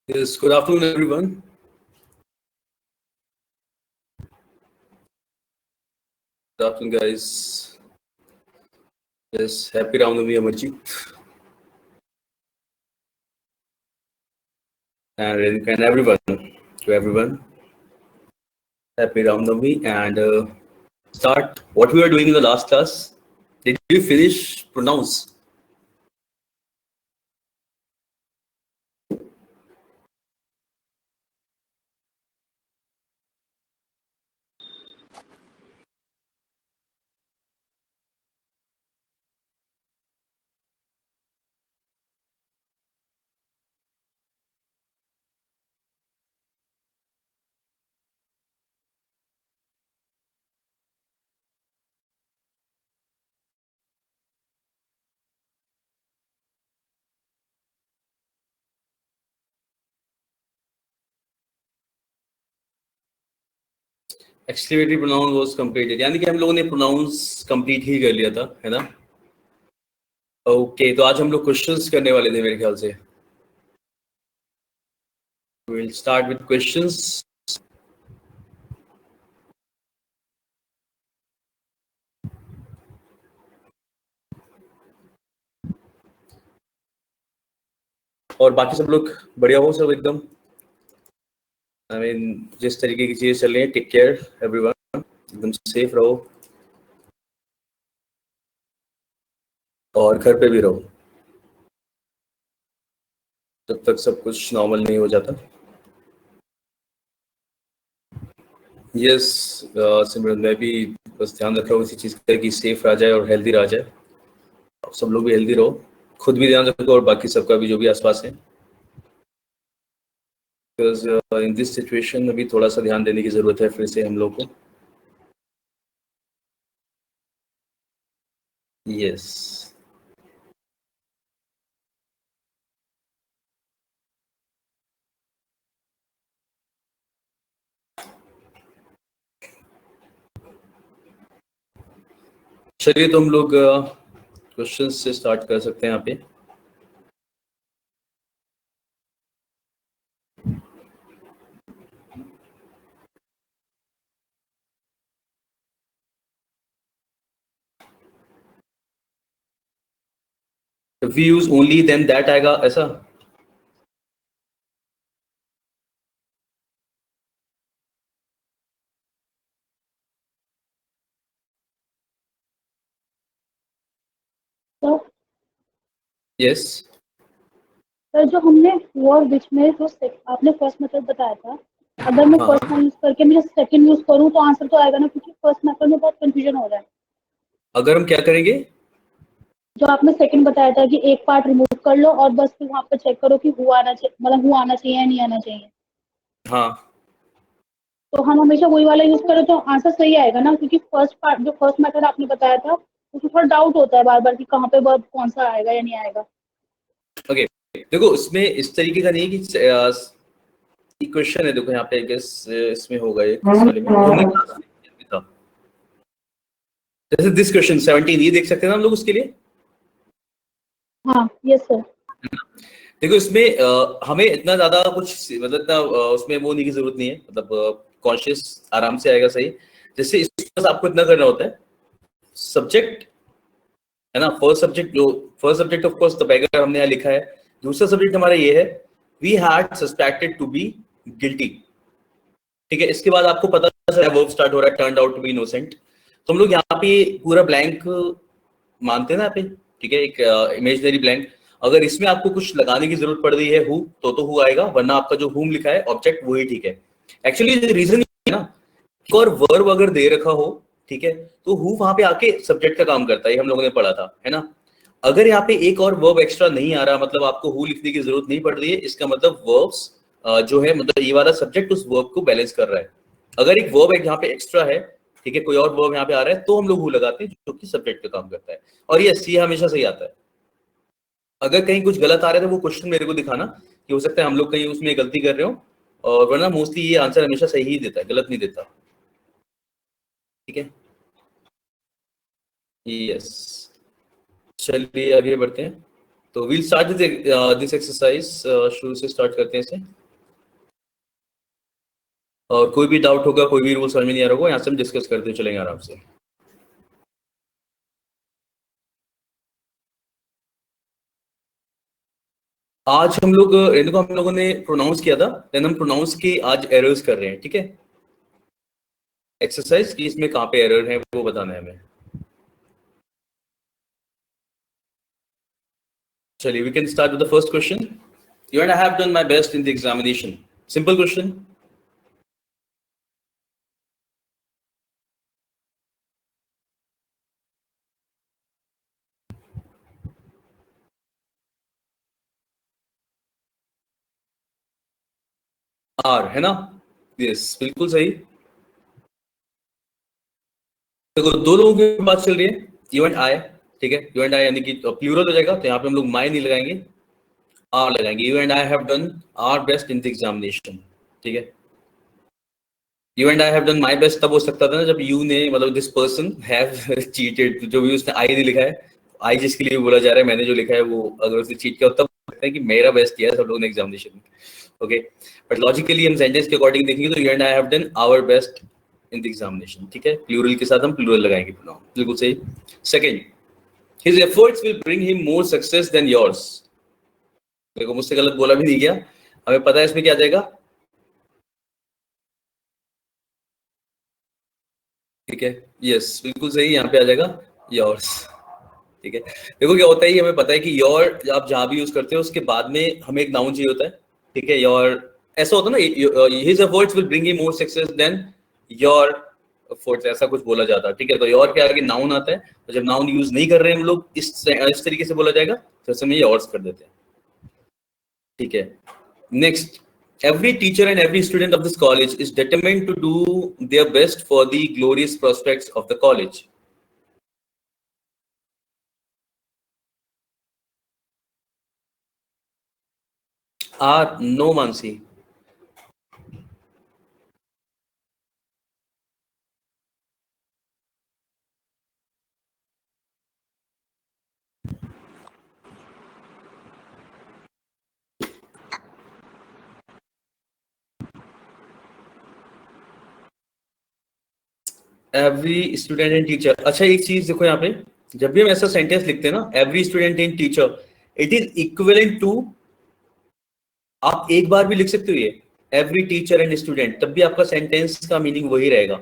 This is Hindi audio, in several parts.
Yes, good afternoon, everyone. Good afternoon, guys. Yes, happy Ram Navami, Amarjeet, and everyone, to everyone, happy Ram Navami. And start what we were doing in the last class. Did you finish pronounce? Exclamatory pronoun was completed. यानी कि हम लोगों ने pronounce complete ही कर लिया था, है ना? Okay, तो आज हम लोग questions करने वाले थे मेरे ख्याल से. We'll start with questions. और बाकी सब लोग बढ़िया हो सब एकदम. I mean, जिस तरीके की चीजें चल रही हैं, टेक केयर एवरीवन, एकदम सेफ रहो और घर पे भी रहो जब तक सब कुछ नॉर्मल नहीं हो जाता. यस सिमरन, मैं भी बस ध्यान रख रहा हूँ इसी चीज का कि सेफ रह जाए और हेल्दी रह जाए. सब लोग भी हेल्दी रहो, खुद भी ध्यान रखो और बाकी सबका भी जो भी आसपास है. बिकॉज इन दिस सिचुएशन अभी थोड़ा सा ध्यान देने की जरूरत है फिर से हम लोग को. यस. चलिए तो हम लोग क्वेश्चन से स्टार्ट कर सकते हैं यहाँ पे. We use only then that आएगा ऐसा. यस। सर जो हमने वर्ब विच में जो आपने फर्स्ट मेथड बताया था, अगर मैं हाँ फर्स्ट ना यूज करके मैं सेकंड यूज करूँ तो आंसर तो आएगा ना, क्योंकि फर्स्ट मेथड में बहुत कंफ्यूजन हो रहा है। अगर हम क्या करेंगे, जो आपने सेकंड बताया था कि एक पार्ट रिमूव कर लो और बस फिर वहां पर चेक करो कि हु आना चाहिए, मतलब हु आना चाहिए या नहीं आना चाहिए, हाँ तो हम हमेशा वही वाला यूज करें तो आंसर सही आएगा ना, क्योंकि फर्स्ट पार्ट जो फर्स्ट मेथड आपने बताया था उसमें थोड़ा डाउट होता है बार बार कि कहाँ पे वर्ब कौन सा आएगा या नहीं आएगा। ओके। देखो इसमें इस तरीके का नहीं है कि क्वेश्चन है, देखो यहाँ पे गेस इसमें होगा एक इस वाले में जो हमने क्लास में था, जैसे दिस क्वेश्चन 17 ये देख सकते हैं ना हम लोग उसके लिए। हाँ यस सर। देखो इसमें हमें इतना ज्यादा कुछ मतलब इतना उसमें वो नहीं की जरूरत नहीं है, मतलब कॉन्शियस आराम से आएगा सही। जैसे इसमें बस आपको इतना करना होता है, सब्जेक्ट है ना, फर्स्ट सब्जेक्ट, जो first subject of course the beggar हमने यहाँ लिखा है। दूसरा सब्जेक्ट हमारा ये है, we had suspected to be guilty. ठीक है, इसके बाद आपको पता चला वर्ब स्टार्ट हो रहा है, turned out to be innocent. तो हम लोग यहाँ पे पूरा ब्लैंक मानते हैं ना पे, ठीक है, एक इमेजिनरी ब्लैंक। अगर इसमें आपको कुछ लगाने की जरूरत पड़ रही है हु, तो हु आएगा, वरना आपका जो हुम लिखा है ऑब्जेक्ट वही ठीक है। एक्चुअली रीजन है ना, और वर्ब अगर दे रखा हो, ठीक है, तो हु वहां पे आके सब्जेक्ट का काम करता है, हम लोगों ने पढ़ा था, है ना। अगर यहाँ पे एक और वर्ब एक्स्ट्रा नहीं आ रहा, मतलब आपको हु लिखने की जरूरत नहीं पड़ रही है, इसका मतलब वर्ब्स जो है, मतलब ये वाला सब्जेक्ट उस वर्ब को बैलेंस कर रहा है। अगर एक वर्ब यहाँ पे एक्स्ट्रा है, ठीक है, कोई और वर्ब यहाँ पे आ रहा है, तो हम लोग हु लगाते हैं जो कि सब्जेक्ट का काम करता है। और ये सी हमेशा सही आता है। अगर कहीं कुछ गलत आ रहा है तो वो क्वेश्चन मेरे को दिखाना, कि हो सकता है हम लोग कहीं उसमें गलती कर रहे हो, और वरना मोस्टली ये आंसर हमेशा सही ही देता है, गलत नहीं देता। ठीक है, यस। चलिए आगे बढ़ते हैं। तो वील स्टार्ट दिस एक्सरसाइज, शुरू से स्टार्ट करते हैं इसे। और कोई भी डाउट होगा, कोई भी रूल समझ में नहीं आ रहा होगा, यहाँ से हम डिस्कस करते चलेंगे आराम से। आज हम लोग इनको हम लोगों ने प्रोनाउंस किया था, देन हम प्रोनाउंस की आज एरर्स कर रहे हैं। ठीक है, एक्सरसाइज की इसमें कहाँ पे एरर है वो बताना है हमें। चलिए, we can start with the first question. You and I have done my best in the examination. Simple question. R है ना? Yes, बिल्कुल सही। देखो दो लोगों की बात चल रही है, यू एंड आई। ठीक है, यू एंड आई यानी कि प्लूरल हो जाएगा, तो यहाँ पे हम लोग माई नहीं लगाएंगे, आर लगाएंगे। You and I have done our best in the examination. ठीक है, you and I have done my best तब हो सकता था ना जब यू ने, मतलब दिस पर्सन हैव चीटेड, जो भी उसने आई नहीं लिखा है, आई जिसके लिए बोला जा रहा है, मैंने जो लिखा है वो अगर उसने चीट किया तब सकते हैं कि मेरा बेस्ट किया है सब लोगों ने एग्जामिनेशन में। ओके, बट लॉजिकली हम सेंटेंस के अकॉर्डिंग देखेंगे तो you and I have done our best in the examination. ठीक है, प्लूरल के साथ हम प्लूरल लगाएंगे प्रोनाउन, बिल्कुल सही। Second, his efforts will bring him more success than yours. देखो मुझसे गलत बोला भी नहीं गया, हमें पता है इसमें क्या आ जाएगा। ठीक है, यस बिल्कुल सही, यहाँ पे आ जाएगा योर्स। ठीक है, देखो क्या होता है, हमें पता है कि योर आप जहां भी यूज करते हो उसके बाद में हमें एक नाउन चाहिए होता है। ठीक है, योर ऐसा होता है ना, his efforts will bring him more success than your efforts, ऐसा कुछ बोला जाता है। ठीक है, तो योर के आगे नाउन आता है, तो जब नाउन यूज नहीं कर रहे हैं हम लोग इस तरीके से बोला जाएगा, तो उसमें योर्स कर देते हैं। ठीक है, next, every teacher and every student of this college is determined to do their best for the glorious prospects of the college. No, Mansi. Every student and teacher. अच्छा एक चीज देखो यहाँ पे, जब भी हम ऐसा सेंटेंस लिखते हैं ना, every student and teacher, it is equivalent to, आप एक बार भी लिख सकते हो ये एवरी टीचर एंड स्टूडेंट, तब भी आपका सेंटेंस का मीनिंग वही रहेगा,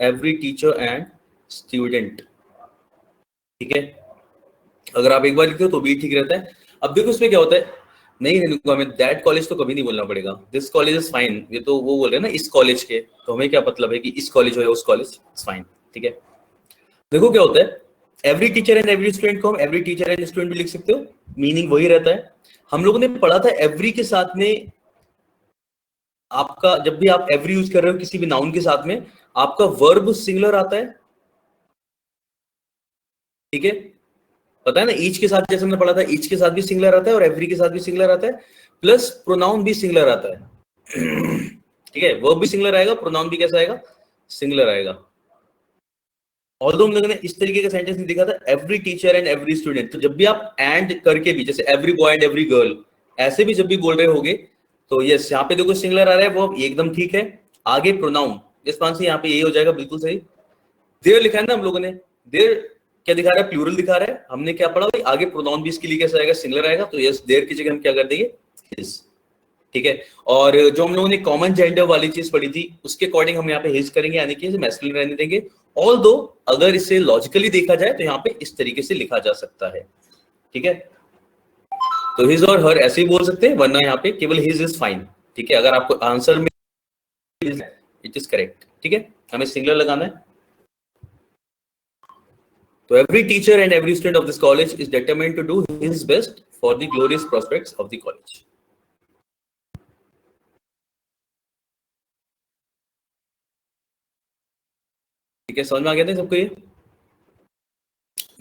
एवरी टीचर एंड स्टूडेंट। ठीक है, अगर आप एक बार लिखते हो तो भी ठीक रहता है। अब देखो इसमें क्या होता है, नहीं रेणुका हमें दैट कॉलेज तो कभी नहीं बोलना पड़ेगा, दिस कॉलेज इज फाइन, ये तो वो बोल रहे हैं ना इस कॉलेज के, तो हमें क्या मतलब है कि इस कॉलेज हो या उस कॉलेज, इट्स फाइन, ठीक है। देखो क्या होता है, every teacher and every student को हम एवरी टीचर एंड स्टूडेंट भी लिख सकते हो, मीनिंग वही रहता है। हम लोगों ने पढ़ा था एवरी के साथ में आपका, जब भी आप एवरी यूज कर रहे हो किसी भी नाउन के साथ में, आपका वर्ब सिंगुलर आता है, ठीक है, पता है ना। ईच के साथ जैसे हमने पढ़ा था, ईच के साथ भी सिंगुलर आता है और एवरी के साथ भी सिंगुलर आता है, प्लस प्रोनाउन भी सिंगुलर आता है, ठीक है। वर्ब भी सिंगुलर आएगा, प्रोनाउन भी कैसा आएगा, सिंगुलर आएगा। ऑल्दो हम लोगों ने इस तरीके का सेंटेंस नहीं देखा था, every teacher and every student, तो जब भी आप एंड करके भी, जैसे every boy and every girl, ऐसे भी जब भी बोल रहे होगे तो यस, यहाँ पे देखो सिंगुलर आ रहा है, वो एकदम ठीक है। आगे प्रोनाउन, इस पान से यहाँ पे यही हो जाएगा, बिल्कुल सही। देयर लिखा है ना हम लोगों ने, देयर क्या दिखा रहा है, प्लूरल दिखा रहा है, हमने क्या पढ़ा भाई, आगे प्रोनाउन भी इसके लिए कैसा आएगा, सिंगुलर आएगा, तो यस देयर की जगह हम क्या कर देंगे, हिज, ठीक है। और जो हम लोगों ने कॉमन जेंडर वाली चीज पढ़ी थी, उसके अकॉर्डिंग हम यहाँ पे हिज करेंगे, यानी कि मैस्कुलिन रहने देंगे। ऑल्दो अगर इसे लॉजिकली देखा जाए तो यहाँ पे इस तरीके से लिखा जा सकता है, ठीक है। तो हिज और हर ऐसे ही बोल सकते हैं, वरना यहाँ पे केवल हिज इज फाइन, ठीक है। अगर आपको आंसर में इट इज करेक्ट, ठीक है, हमें सिंगुलर लगाना है। तो every teacher and every student of this college is determined to do his best for the glorious prospects of the college. ठीक है, समझ में आ गया था सबको ये?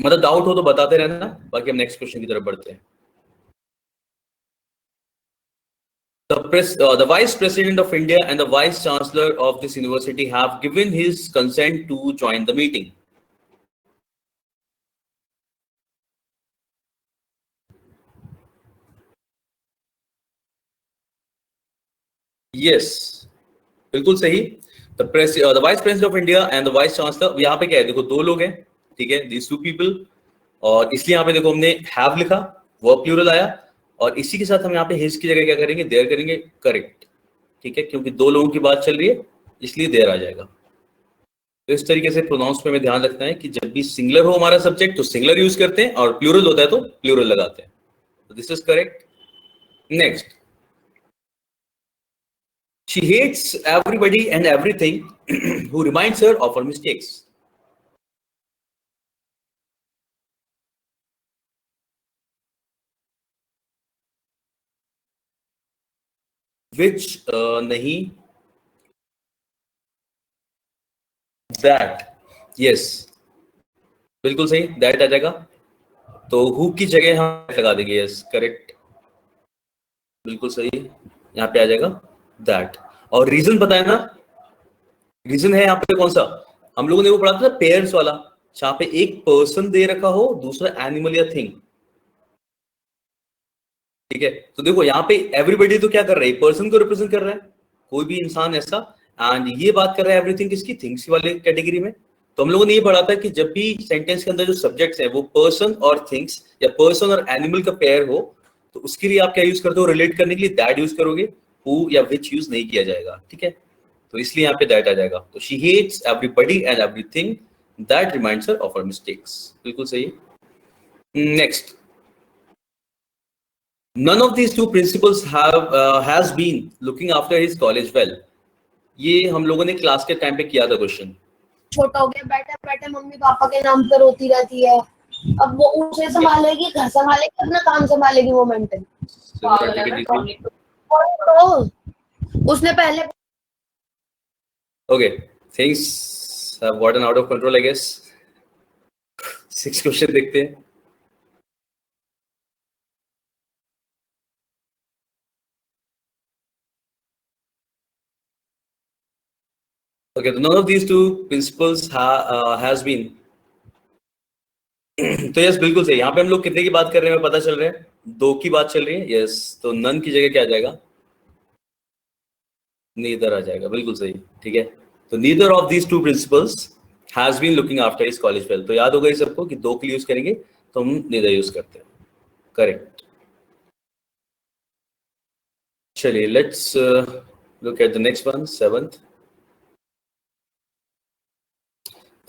मतलब डाउट हो तो बताते रहना, बाकी हम नेक्स्ट क्वेश्चन की तरफ बढ़ते हैं। The Vice President of India and the Vice Chancellor of this university have given his consent to join the meeting. Yes, बिल्कुल सही। The Vice President of India and the Vice Chancellor, यहाँ पे क्या है, देखो दो लोग हैं, ठीक है, these two people, और इसलिए यहाँ पे देखो हमने have लिखा, वर्ब प्लूरल आया, और इसी के साथ हम यहाँ पे his की जगह क्या करेंगे, देयर करेंगे, करेक्ट, ठीक है, क्योंकि दो लोगों की बात चल रही है इसलिए देयर आ जाएगा। तो इस तरीके से प्रोनाउंस पे हमें ध्यान रखना है कि जब भी सिंगुलर हो हमारा सब्जेक्ट तो सिंगुलर यूज करते हैं, और प्लूरल होता है तो प्लूरल लगाते हैं। तो this is correct. Next, she hates everybody and everything who reminds her of her mistakes. Which नहीं, that, yes, बिल्कुल सही, that आ जाएगा। तो who की जगह हम लगा देंगे, yes, करेक्ट, बिल्कुल सही, यहाँ पे आ जाएगा that। और रीजन पता है ना, रीजन है यहाँ पे कौन सा, हम लोगों ने वो पढ़ा था पेयर्स वाला, जहाँ पे एक पर्सन दे रखा हो, दूसरा एनिमल या थिंग, ठीक है। तो देखो यहाँ पे एवरीबडी तो क्या कर रहा है, पर्सन को रिप्रेजेंट कर रहा है, कोई भी इंसान ऐसा, एंड ये बात कर रहा है एवरीथिंग किसकी, थिंग्स वाले कैटेगरी में। तो हम लोगों ने ये पढ़ा था कि जब भी सेंटेंस के अंदर जो सब्जेक्ट्स है वो पर्सन और थिंग्स या पर्सन और एनिमल का पेयर हो, तो उसके लिए आप क्या यूज करते हो, रिलेट करने के लिए दैट यूज करोगे, हु या विच यूज नहीं किया जाएगा, ठीक है। तो इसलिए यहाँ पे दैट आ जाएगा। तो she hates everybody and everything that reminds her of her mistakes, बिल्कुल सही। Next, none of these two principals has been looking after his college well. ये हम लोगों ने क्लास के टाइम पे किया था क्वेश्चन। छोटा हो गया, बैठे बैठे मम्मी पापा के नाम पे रोती रहती है, अब वो उसे संभालेगी, घर संभालेगी, अपना काम संभालेगी, वो मेंटल तो उसने पहले Okay, things have gotten out of control, I guess. 6 question देखते हैं। Okay, so none of these two principles has been तो यस बिल्कुल सही। यहाँ पे हम लोग कितने की बात कर रहे हैं पता चल रहा है, 2 की बात चल रही है, यस। तो नन की जगह क्या आ जाएगा, नीदर आ जाएगा, बिल्कुल सही, ठीक है। तो neither of these two principals has been looking after his college well. तो याद होगा इस सबको कि 2 के लिए यूज करेंगे तो हम नीदर यूज करते हैं, करेक्ट। चलिए let's look at the next one, 7th।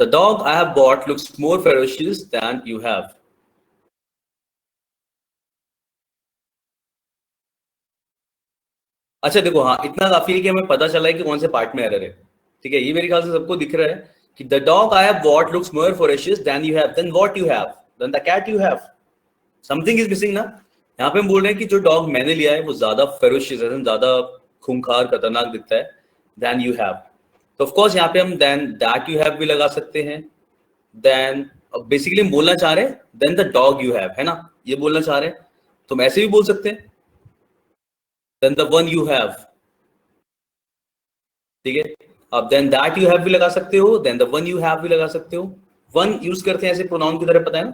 The dog I have bought looks more ferocious than you have. अच्छा देखो, हाँ इतना काफी है कि हमें पता चला है कि कौन से पार्ट में एरर है, ठीक है, ये मेरे ख्याल से सबको दिख रहा है कि the dog I have bought looks more ferocious than you have, than what you have, than the cat you have, something is missing ना। यहाँ पे हम बोल रहे हैं कि जो डॉग मैंने लिया है वो ज्यादा फेरोशियस है, ज्यादा खूंखार खतरनाक दिखता है देन यू हैव। तो ऑफ कोर्स यहाँ पे हम देन दैट यू हैव भी लगा सकते हैं, देन बेसिकली हम बोलना चाह रहे हैं than the dog you have, है ना, ये बोलना चाह रहे हैं, तो हम ऐसे भी बोल सकते हैं than the one you have, ठीक है। अब देन दैट यू हैव भी लगा सकते हो, than the one you have भी लगा सकते हो, वन यूज करते हैं ऐसे प्रोनाउन की तरह, पता है ना।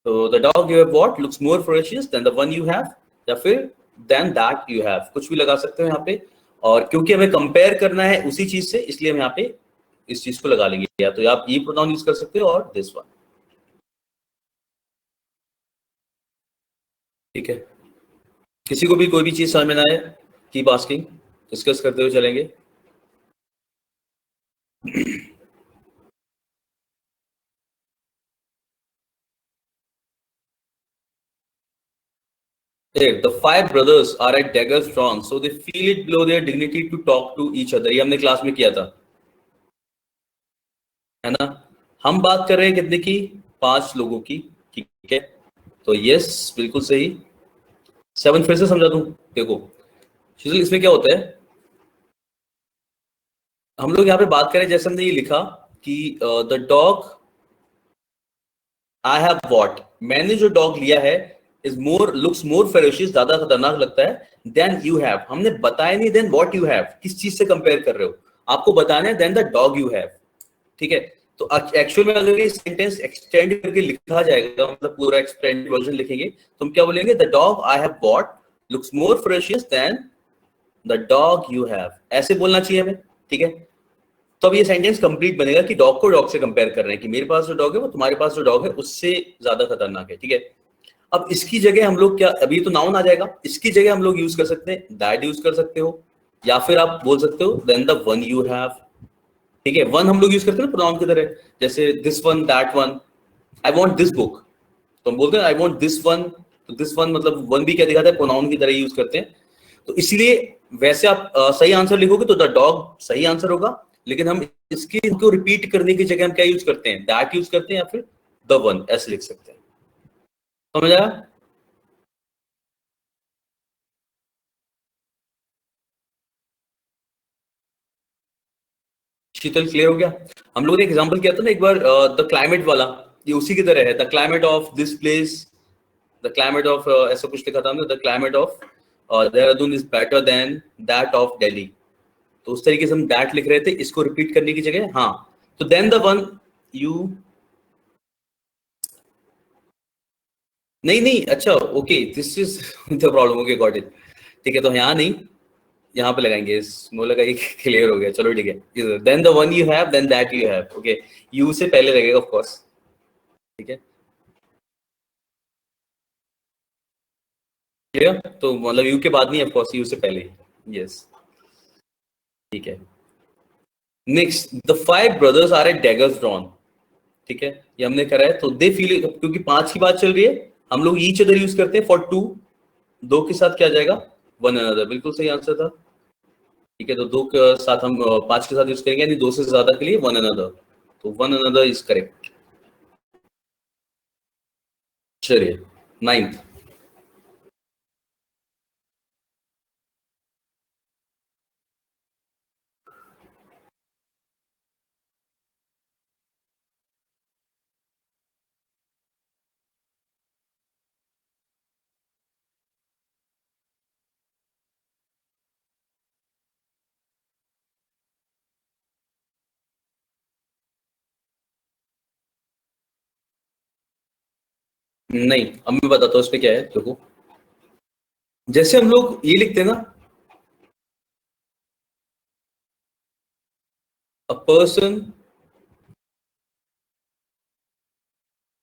तो the dog you have bought looks more ferocious than the one you have, या फिर देन दैट यू हैव, कुछ भी लगा सकते हो यहाँ पे। और क्योंकि हमें कंपेयर करना है उसी चीज से, इसलिए हम यहाँ पे इस चीज को लगा लेंगे, या तो आप ये प्रोनाउन यूज कर सकते हो और दिस वन, ठीक है। किसी को भी कोई भी चीज समझ में ना आए, कीप आस्किंग, डिस्कस करते हुए चलेंगे। The five brothers are at daggers drawn, so they feel it below their dignity to talk to each other. ये हमने क्लास में किया था, है ना। हम बात कर रहे हैं कितने की, 5 लोगों की, ठीक है। तो यस बिल्कुल सही। 7 फिर से समझा दूं, देखो शीतल इसमें क्या होता है, हम लोग यहाँ पे बात करें जैसे हमने ये लिखा कि the dog I have bot, मैंने जो डॉग लिया है is more looks more ferocious, ज्यादा खतरनाक लगता है, देन यू हैव, हमने बताया नहीं देन व्हाट यू हैव, किस चीज से कंपेयर कर रहे हो, आपको बताना है than the dog you have, ठीक है। तो एक्चुअल में अगर ये सेंटेंस एक्सटेंड करके लिखा जाएगा, मतलब पूरा एक्सटेंड वर्जन लिखेंगे, तो हम क्या बोलेंगे, the dog I have bought looks more ferocious than the dog you have, ऐसे बोलना चाहिए हमें, ठीक है। तो अब ये सेंटेंस कंप्लीट बनेगा कि डॉग को डॉग से कंपेयर कर रहे हैं, कि मेरे पास जो डॉग है वो तुम्हारे पास जो डॉग है उससे ज्यादा खतरनाक है, ठीक है। अब इसकी जगह हम लोग क्या, अभी तो नाउन आ जाएगा, इसकी जगह हम लोग यूज कर सकते हैं दैट यूज कर सकते हो, या फिर आप बोल सकते हो than the one you have, ठीक है। वन हम लोग यूज करते हैं प्रोनाउन की तरह, जैसे this one that one, I want this book, तो हम बोलते हैं आई वांट दिस वन, तो दिस वन मतलब वन भी क्या दिखाता है, प्रोनाउन की तरह यूज करते हैं। तो इसलिए वैसे आप सही आंसर लिखोगे तो द डॉग सही आंसर होगा, लेकिन हम इसको रिपीट करने की जगह हम क्या यूज करते हैं, दैट यूज करते हैं, या फिर द वन, ऐसे लिख सकते हैं, समझ आया। शीतल क्लियर हो गया। हम लोगों ने एग्जांपल किया था ना एक बार, द क्लाइमेट वाला, ये उसी की तरह है, the climate of this place, the climate of ऐसा कुछ लिखा था हमने, the climate of Dehradun is better than that of Delhi, तो उस तरीके से हम दैट लिख रहे थे, इसको रिपीट करने की जगह, हाँ। तो देन द वन यू, नहीं नहीं, अच्छा okay, this is the problem, okay got it, ठीक है। तो यहाँ नहीं, यहाँ पे लगाएंगे, इसमें लगा, क्लियर हो गया, चलो ठीक है। Than the one you have than that you have, okay, you से पहले लगेगा ऑफ कोर्स, ठीक है, क्लियर। तो मतलब यू के बाद नहीं, ऑफ कोर्स यू से पहले, यस, ठीक है। Next, the 5 brothers are at daggers drawn, ठीक है, ये हमने करा है। तो दे फील, क्योंकि 5 की बात चल रही है, हम लोग ईच अदर यूज करते हैं फॉर 2, 2 के साथ क्या जाएगा, वन अनदर, बिल्कुल सही आंसर था, ठीक है। तो 2 के साथ हम 5 के साथ यूज करेंगे, यानी 2 से ज्यादा के लिए वन अनदर, तो वन अनदर इज करेक्ट। चलिए 9th, नहीं अब मैं बताता हूँ इसमें क्या है, देखो जैसे हम लोग ये लिखते हैं ना, a person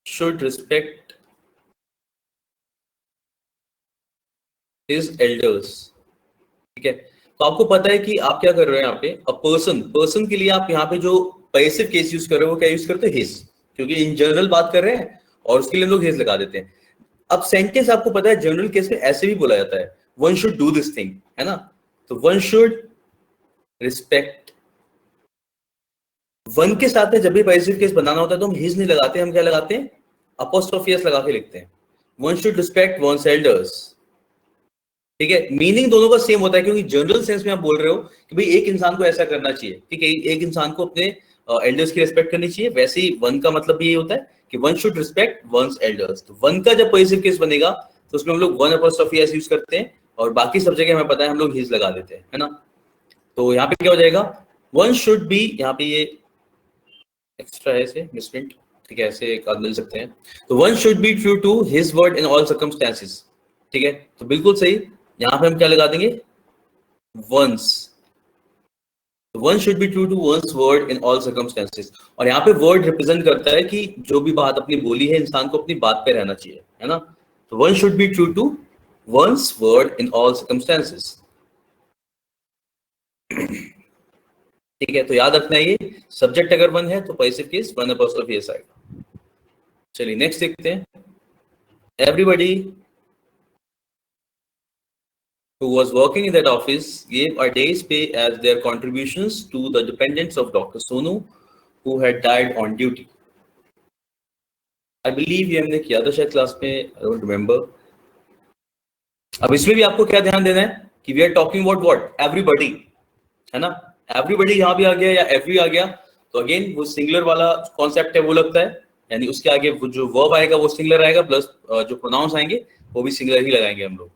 should respect his elders, ठीक है। तो आपको पता है कि आप क्या कर रहे हो यहाँ पे, अ पर्सन, पर्सन के लिए आप यहाँ पे जो पैसिव केस यूज कर रहे हो वो क्या यूज करते हो, हिज, क्योंकि इन जनरल बात कर रहे हैं और उसके लिए हम लोग हिज लगा देते हैं। अब सेंटेंस आपको पता है जनरल केस में ऐसे भी बोला जाता है, one should do this thing, है ना। तो वन शुड रिस्पेक्ट, वन के साथ में जब भी पॉजिटिव केस बनाना होता है तो हम हिज नहीं लगाते, हम क्या लगाते हैं, अपोस्ट्रोफी एस लगा के लिखते हैं। One should respect one's elders, ठीक है। मीनिंग दोनों का सेम होता है, क्योंकि जनरल सेंस में आप बोल रहे हो कि भाई एक इंसान को ऐसा करना चाहिए, ठीक है, एक इंसान को अपने एल्डर्स की रिस्पेक्ट करनी चाहिए। वैसे ही वन का मतलब भी ये होता है कि one should respect one's elders. तो वन का जब पॉजिटिव केस बनेगा तो उसमें हम लोग वन अपोस्ट्रोफी एस यूज करते हैं, और बाकी सब जगह हमें पता है हम लोग हिज लगा देते हैं, है ना। तो यहाँ पे क्या हो जाएगा, वन शुड बी, यहाँ पे ये एक्स्ट्रा है से मिसप्रिंट, ठीक है, ऐसे एक मिल सकते हैं। तो one should be true to his word in all circumstances, ठीक है। तो बिल्कुल सही, यहाँ पे हम क्या लगा देंगे, one's. One should be true to one's word in all circumstances, और यहाँ पे वर्ड रिप्रेजेंट करता है कि जो भी बात अपनी बोली है इंसान को अपनी बात पे रहना चाहिए, है ना। तो one should be true to one's word in all circumstances, ठीक है। तो याद रखना है ये सब्जेक्ट अगर वन है तो positive case one apostrophe S आएगा। चलिए नेक्स्ट देखते हैं। Everybody who was working in that office gave a day's pay as their contributions to the dependents of Dr. Sonu, who had died on duty. I believe ये हमने किया था शायद क्लास में, I don't remember. अब इसमें भी आपको क्या ध्यान देना है कि we are talking about what? Everybody, है ना। Everybody यहाँ भी आ गया या every आ गया, तो अगेन वो सिंगुलर वाला कॉन्सेप्ट है वो लगता है, यानी उसके आगे वो जो वर्ब आएगा वो सिंगुलर आएगा, प्लस जो प्रोनाउंस आएंगे वो भी सिंगुलर ही लगाएंगे हम लोग,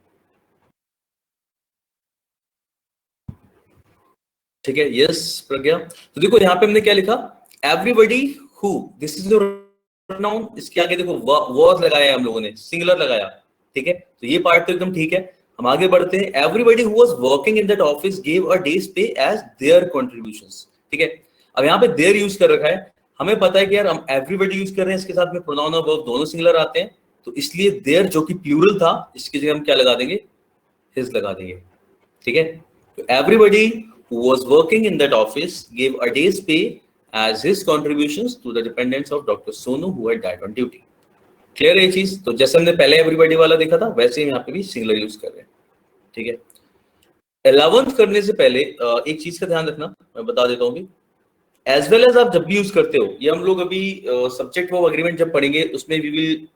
ठीक है। यस प्रज्ञा, तो देखो यहाँ पे हमने क्या लिखा, everybody who, this is pronoun, इसके आगे देखो वाज लगाया हम लोगों ने, सिंगुलर लगाया, ठीक है। तो ये पार्ट तो एकदम ठीक है। हम आगे बढ़ते हैं। Everybody who was working in that office give a days पे एज देयर कंट्रीब्यूशंस, ठीक है। अब यहाँ पे देयर यूज कर रखा है, हमें पता है कि यार हम एवरीबॉडी यूज कर रहे हैं, इसके साथ में प्रोनाउन और वर्ब दोनों सिंगुलर आते हैं, तो इसलिए देयर जो कि प्लूरल था इसकी जगह हम क्या लगा देंगे, हिज लगा देंगे, ठीक है। तो everybody who was working in that office gave a day's pay as his contributions to the dependents of Dr. Sonu, who had died on duty. Clear है ये चीज। तो जैसे हमने पहले एवरीबॉडी वाला देखा था वैसे ही यहाँ पे भी सिंगुलर यूज कर रहे हैं, ठीक है। 11th करने से पहले एक चीज का ध्यान रखना, मैं बता देता हूँ कि एज वेल एज आप जब भी यूज करते हो, ये हम लोग अभी सब्जेक्ट वर्ब एग्रीमेंट जब पढ़ेंगे उसमें we will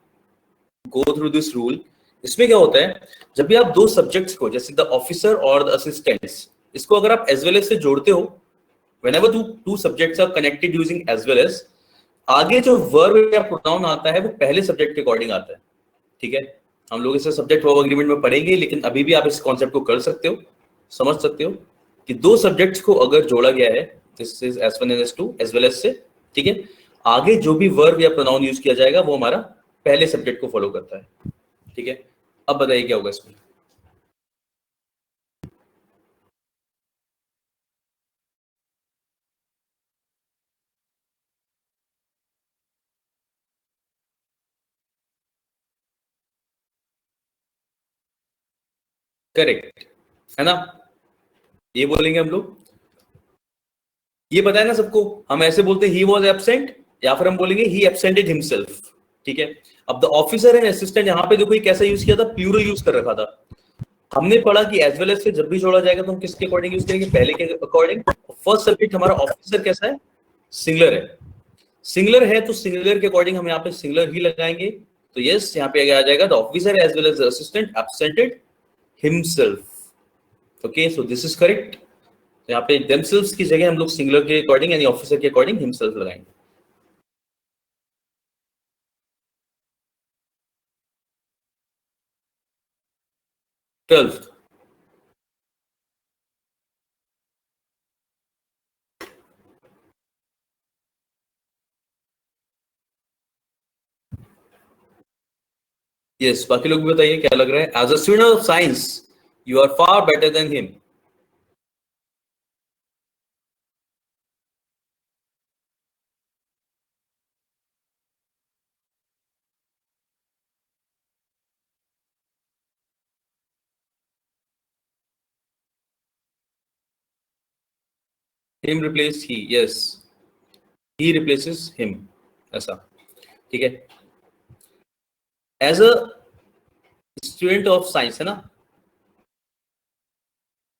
go through this rule. इसमें क्या होता है, जब भी आप दो सब्जेक्ट्स को, जैसे द ऑफिसर और द असिस्टेंट्स, इसको अगर आप एज वेल एज से जोड़ते हो, whenever two subjects are connected using as well as, आगे जो वर्ब या प्रोनाउन आता है वो पहले सब्जेक्ट के अकॉर्डिंग आता है, ठीक है। हम लोग इसे सब्जेक्ट वर्ब एग्रीमेंट में पढ़ेंगे, लेकिन अभी भी आप इस कॉन्सेप्ट को कर सकते हो, समझ सकते हो कि दो सब्जेक्ट्स को अगर जोड़ा गया है, this is S1 and S2 as well as से, ठीक है, आगे जो भी वर्ब या प्रोनाउन यूज किया जाएगा वो हमारा पहले सब्जेक्ट को फॉलो करता है, ठीक है। अब बताइए क्या होगा इसमें। करेक्ट है ना, ये बोलेंगे हम लोग, ये पता है ना सबको, हम ऐसे बोलते हैं ही वॉज एब्सेंट, या फिर हम बोलेंगे ही एब्सेंटेड हिमसेल्फ, ठीक है। अब द ऑफिसर एंड असिस्टेंट, यहाँ पे देखो ये कैसा यूज किया था, प्लूरल यूज कर रखा था। हमने पढ़ा कि एज वेल एज से जब भी जोड़ा जाएगा तो हम किसके अकॉर्डिंग यूज करेंगे, पहले के अकॉर्डिंग। फर्स्ट सब्जेक्ट हमारा ऑफिसर कैसा है, सिंगुलर है, सिंगुलर है तो सिंगुलर के अकॉर्डिंग हम यहाँ पे सिंगुलर ही लगाएंगे। तो यस, यहाँ पे आ जाएगा the officer as well as assistant absented himself, okay, so this is correct. तो यहाँ पे themselves की जगह हम लोग सिंगुलर के अकॉर्डिंग यानी ऑफिसर के अकॉर्डिंग हिमसेल्फ लगाएंगे। ट्वेल्थ, यस, बाकी लोग भी बताइए क्या लग रहा है। As a student of science you are far better than him. Him replace he, yes, he replaces him, ऐसा, ठीक है। As a student of science है ना,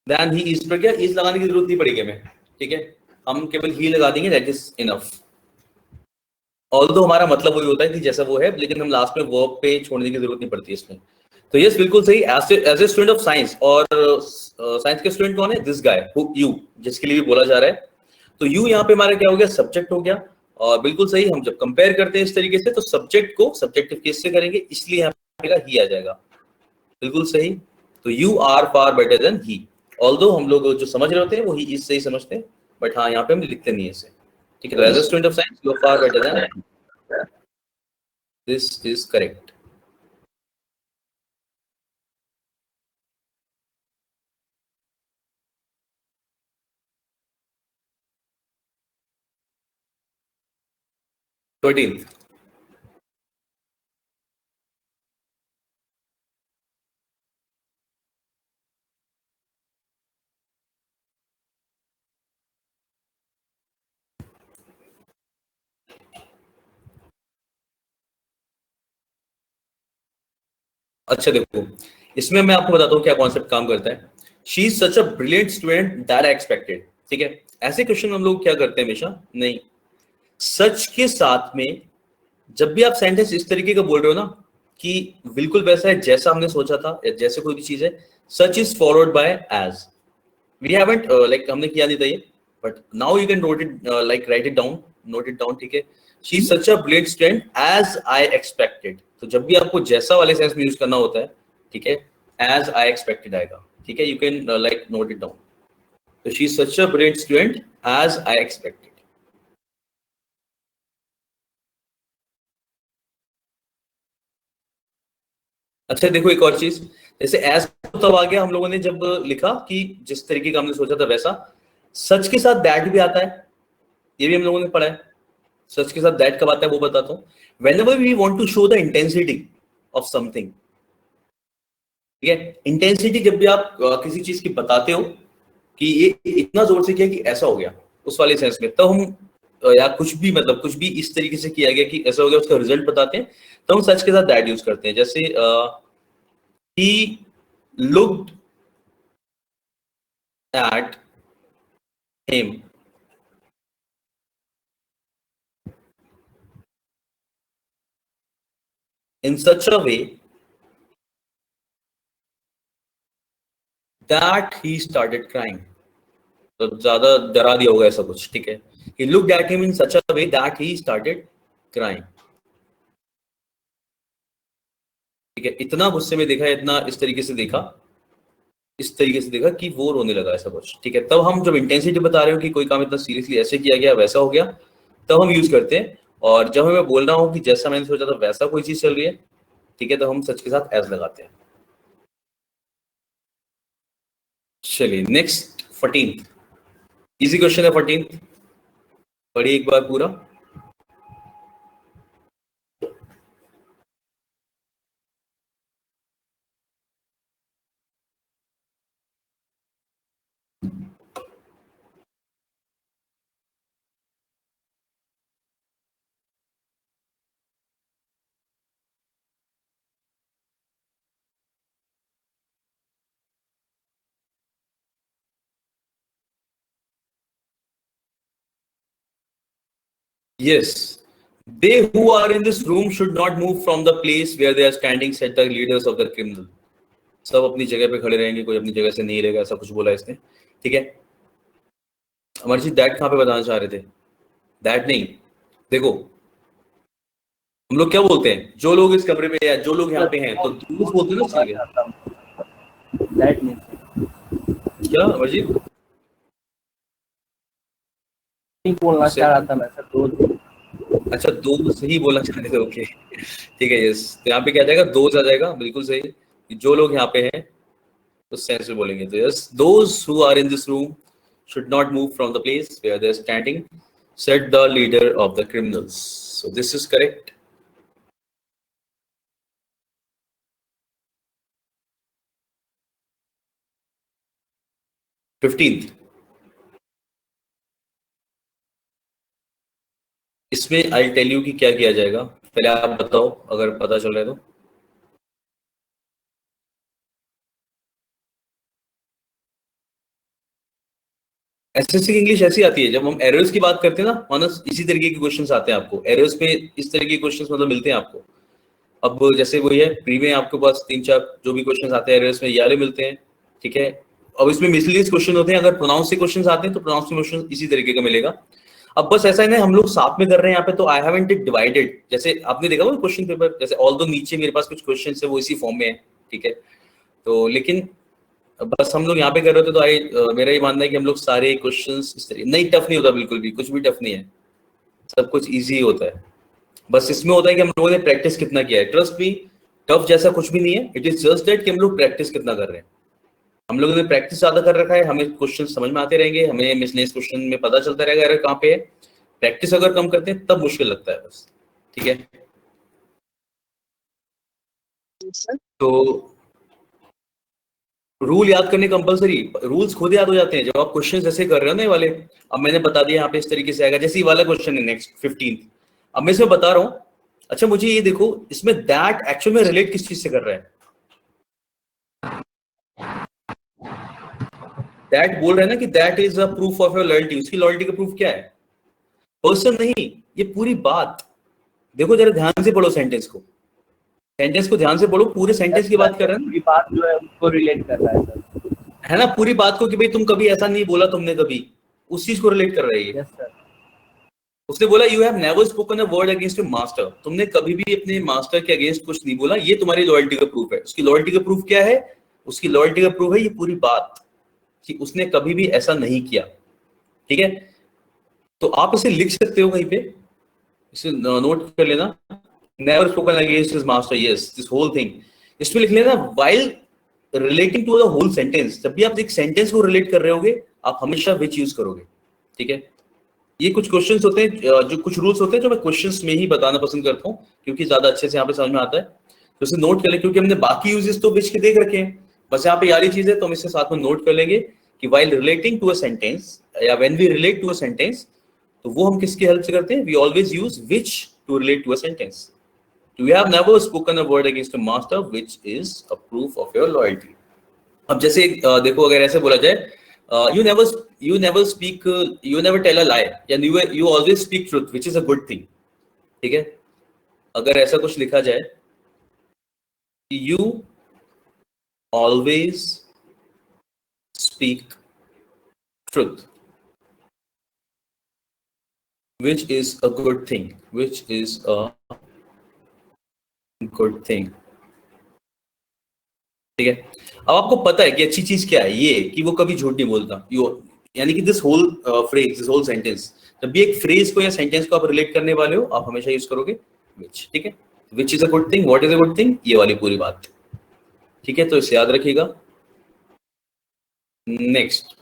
देन ही इज पर क्या इज लगाने की जरूरत नहीं पड़ेगी हमें, ठीक है, हम केवल ही लगा देंगे, दैट इज इनफ। ऑल्दो हमारा मतलब वही होता है कि जैसा वो है, लेकिन हम लास्ट में वर्ब पे छोड़ने की जरूरत नहीं पड़ती इसमें। तो यस बिल्कुल सही, as a student of science, और साइंस के स्टूडेंट कौन है, दिस गाय यू, जिसके लिए भी बोला जा रहा है। तो यू यहाँ पे हमारा क्या हो गया, सब्जेक्ट हो गया। और बिल्कुल सही, हम जब कंपेयर करते हैं इस तरीके से तो सब्जेक्ट को सब्जेक्टिव केस से करेंगे, इसलिए यहाँ पे ही आ जाएगा। बिल्कुल सही। तो you are far better than he, although हम लोग जो समझ रहे होते हैं वो ही इज से ही समझते हैं, बट हाँ यहाँ पे हम लिखते नहीं है इसे, ठीक है। तो as a student of science you are far better than, this is correct. Thirteen, अच्छा देखो, इसमें मैं आपको बताता हूँ क्या कॉन्सेप्ट काम करता है। She is such a brilliant student that I expected, ठीक है। ऐसे क्वेश्चन हम लोग क्या करते हैं हमेशा, नहीं, सच के साथ में जब भी आप सेंटेंस इस तरीके का बोल रहे हो ना कि बिल्कुल वैसा है जैसा हमने सोचा था, या जैसे कोई भी चीज है, such is followed by as, we haven't like हमने किया नहीं था ये, but now you can note it, like write it down, note it down, ठीक है। She is such a brilliant student as I expected, तो जब भी आपको जैसा वाले सेंस में यूज करना होता है, ठीक है, एज आई एक्सपेक्टेड आएगा, ठीक है, you can like note it down. तो she is such a brilliant student as I expected. अच्छा देखो एक और चीज, जैसे एज तब आ गया हम लोगों ने जब लिखा कि जिस तरीके का हमने सोचा था वैसा, सच के साथ दैट भी आता है, ये भी हम लोगों ने पढ़ा है। सच के साथ दैट कब आता है वो बताता हूँ। whenever we want to show the intensity of something, ठीक है, इंटेंसिटी जब भी आप किसी चीज की बताते हो कि ये इतना जोर से किया कि ऐसा हो गया, उस वाले सेंस में, तब हम या कुछ भी मतलब कुछ भी इस तरीके से किया गया कि ऐसा हो गया, उसका रिजल्ट बताते हैं, तो हम सच के साथ दैट यूज करते हैं। जैसे he looked at him in such a way that he started crying, तो ज्यादा डरा दिया होगा ऐसा कुछ, ठीक है। he looked at him in such a way that he started crying, ठीक है, इतना गुस्से में देखा, इतना इस तरीके से देखा, इस तरीके से देखा कि वो रोने लगा, ऐसा कुछ, ठीक है। तब हम जब इंटेंसिटी बता रहे हो कि कोई काम इतना सीरियसली ऐसे किया गया, वैसा हो गया, तब हम यूज करते हैं। और जब हमें बोल रहा हूँ कि जैसा मैंने सोचा था वैसा कोई चीज चल रही है, ठीक है, तो हम सच के साथ एज लगाते हैं। चलिए नेक्स्ट 14th, इजी क्वेश्चन है 14th, पढ़िए एक बार पूरा। Yes, they who are in this room should not move from the place where they are standing, said the leaders of the criminal. सब अपनी जगह पे खड़े रहेंगे, कोई अपनी जगह से नहीं रहेगा, ऐसा कुछ बोला इसने, ठीक है। हमारी चीज दैट कहाँ पे बताना चाह रहे थे, दैट नहीं, देखो हम लोग क्या बोलते हैं, जो लोग इस कमरे में या जो लोग यहाँ पे हैं, तो दोस्त बोलते हैं ना उसके लिए, दैट नहीं क्या अमरजीत बोलना चाह रहा था मैं सर, दो। अच्छा दो सही बोलना चाह रहे थे, ओके ठीक है। यस, तो यहाँ पे क्या जाएगा, दोज आ जाएगा, बिल्कुल सही, कि जो लोग यहाँ पे हैं उस सेंस में बोलेंगे। तो yes, those who are in this room should not move from the place where they're standing, said the leader of the criminals. So this is correct. Fifteenth, इसमें I'll tell you कि क्या किया जाएगा, पहले आप बताओ अगर पता चल रहा है तो। एसएससी की इंग्लिश ऐसी आती है, जब हम एरर्स की बात करते हैं ना मानस, इसी तरीके के क्वेश्चंस आते हैं आपको एरर्स पे, इस तरीके के क्वेश्चंस मतलब मिलते हैं आपको। अब जैसे वही है प्री में आपके पास 3-4 जो भी क्वेश्चंस आते हैं एरर्स में ये वाले मिलते हैं, ठीक है। अब इसमें मिसलीनियस क्वेश्चन होते हैं, अगर प्रोनाउंस से क्वेश्चंस आते हैं तो प्रोनाउंस क्वेश्चन इसी तरीके का मिलेगा। अब बस ऐसा है ना, हम लोग साथ में कर रहे हैं यहाँ पे, तो आई हैवंट इट डिवाइडेड, जैसे आपने देखा वो क्वेश्चन पेपर, जैसे ऑल दो नीचे मेरे पास कुछ क्वेश्चन है वो इसी फॉर्म में है, ठीक है। तो लेकिन बस हम लोग यहाँ पे कर रहे थे, तो मेरा ये मानना है कि हम लोग सारे क्वेश्चंस इस तरीके, नहीं टफ नहीं होता, बिल्कुल भी कुछ भी टफ नहीं है, सब कुछ इजी होता है। बस इसमें होता है कि हम लोगों ने प्रैक्टिस कितना किया है। ट्रस्ट भी टफ जैसा कुछ भी नहीं है, इट इज जस्ट दैट कि हम लोग प्रैक्टिस कितना कर रहे हैं। हम लोगों ने प्रैक्टिस ज्यादा कर रखा है, हमें क्वेश्चन समझ में आते रहेंगे, हमें मिसलेनियस क्वेश्चन में पता चलता रहेगा अगर कहाँ पे है। प्रैक्टिस अगर कम करते हैं तब मुश्किल लगता है बस, ठीक है। तो रूल याद करने कंपलसरी, रूल्स खुद याद हो जाते हैं जब आप क्वेश्चन जैसे कर रहे हो ना ये वाले। अब मैंने बता दिया यहाँ पे इस तरीके से आएगा, जैसे ये वाला क्वेश्चन है नेक्स्ट 15। अब मैं इसमें बता रहा हूँ, अच्छा मुझे ये देखो इसमें दैट एक्चुअल में रिलेट किस चीज से कर रहा है। दैट बोल रहा है ना कि that is a proof of your loyalty, उसकी लॉयल्टी का प्रूफ क्या है? पर्सन नहीं, ये पूरी बात। देखो जरा ध्यान से पढ़ो सेंटेंस को, सेंटेंस को ध्यान से पढ़ो, पूरे सेंटेंस की बात कर रहे हैं पूरी बात जो है उसको रिलेट कर रहा है सर, है ना, पूरी बात को कि भाई तुम कभी ऐसा नहीं बोला तुमने कभी, उस चीज को रिलेट कर रही है। Yes sir. उसने बोला you have never spoken a word against your master, तुमने कभी भी अपने मास्टर के अगेंस्ट कुछ नहीं बोला, ये तुम्हारी लॉयल्टी का प्रूफ है। उसकी लॉयल्टी का प्रूफ क्या है? उसकी लॉयल्टी का प्रूफ है ये पूरी बात, कि उसने कभी भी ऐसा नहीं किया, ठीक है। तो आप इसे लिख सकते हो कहीं पे, इसे नोट कर लेना, never spoken against his master, yes this whole thing. इसमें लिख लेना while relating to the whole sentence, जब भी आप एक सेंटेंस को रिलेट कर रहे होगे आप हमेशा विच यूज करोगे, ठीक है। ये कुछ क्वेश्चंस होते हैं, जो कुछ रूल्स होते हैं जो मैं क्वेश्चंस में ही बताना पसंद करता हूँ, क्योंकि ज्यादा अच्छे से यहाँ पे समझ में आता है। तो इसे नोट कर ले, क्योंकि हमने बाकी यूजेस तो विच के देख रखे हैं, बस यहाँ पे यारी चीज है तो हम इसे साथ में नोट कर लेंगे कि while relating to a sentence या when we relate to a sentence, तो वो हम किसकी हेल्प से करते हैं? We always use which to relate to a sentence. You have never spoken a word against your master, which is a proof of your loyalty. अब जैसे देखो अगर ऐसे बोला जाए, you never speak, you never tell a lie, या you always speak truth, which is a good thing, ठीक है। अगर ऐसा कुछ लिखा जाए, you always speak truth, which is a good thing, which is a good thing, ठीक है। अब आपको पता है कि अच्छी चीज क्या है, ये कि वो कभी झूठ नहीं बोलता। यानी कि this whole phrase, this whole sentence, जब भी एक फ्रेज को या सेंटेंस को आप रिलेट करने वाले हो आप हमेशा यूज करोगे विच, ठीक है। Which is a good thing, what is a good thing, ये वाली पूरी बात, ठीक है। तो इसे याद रखिएगा। Next,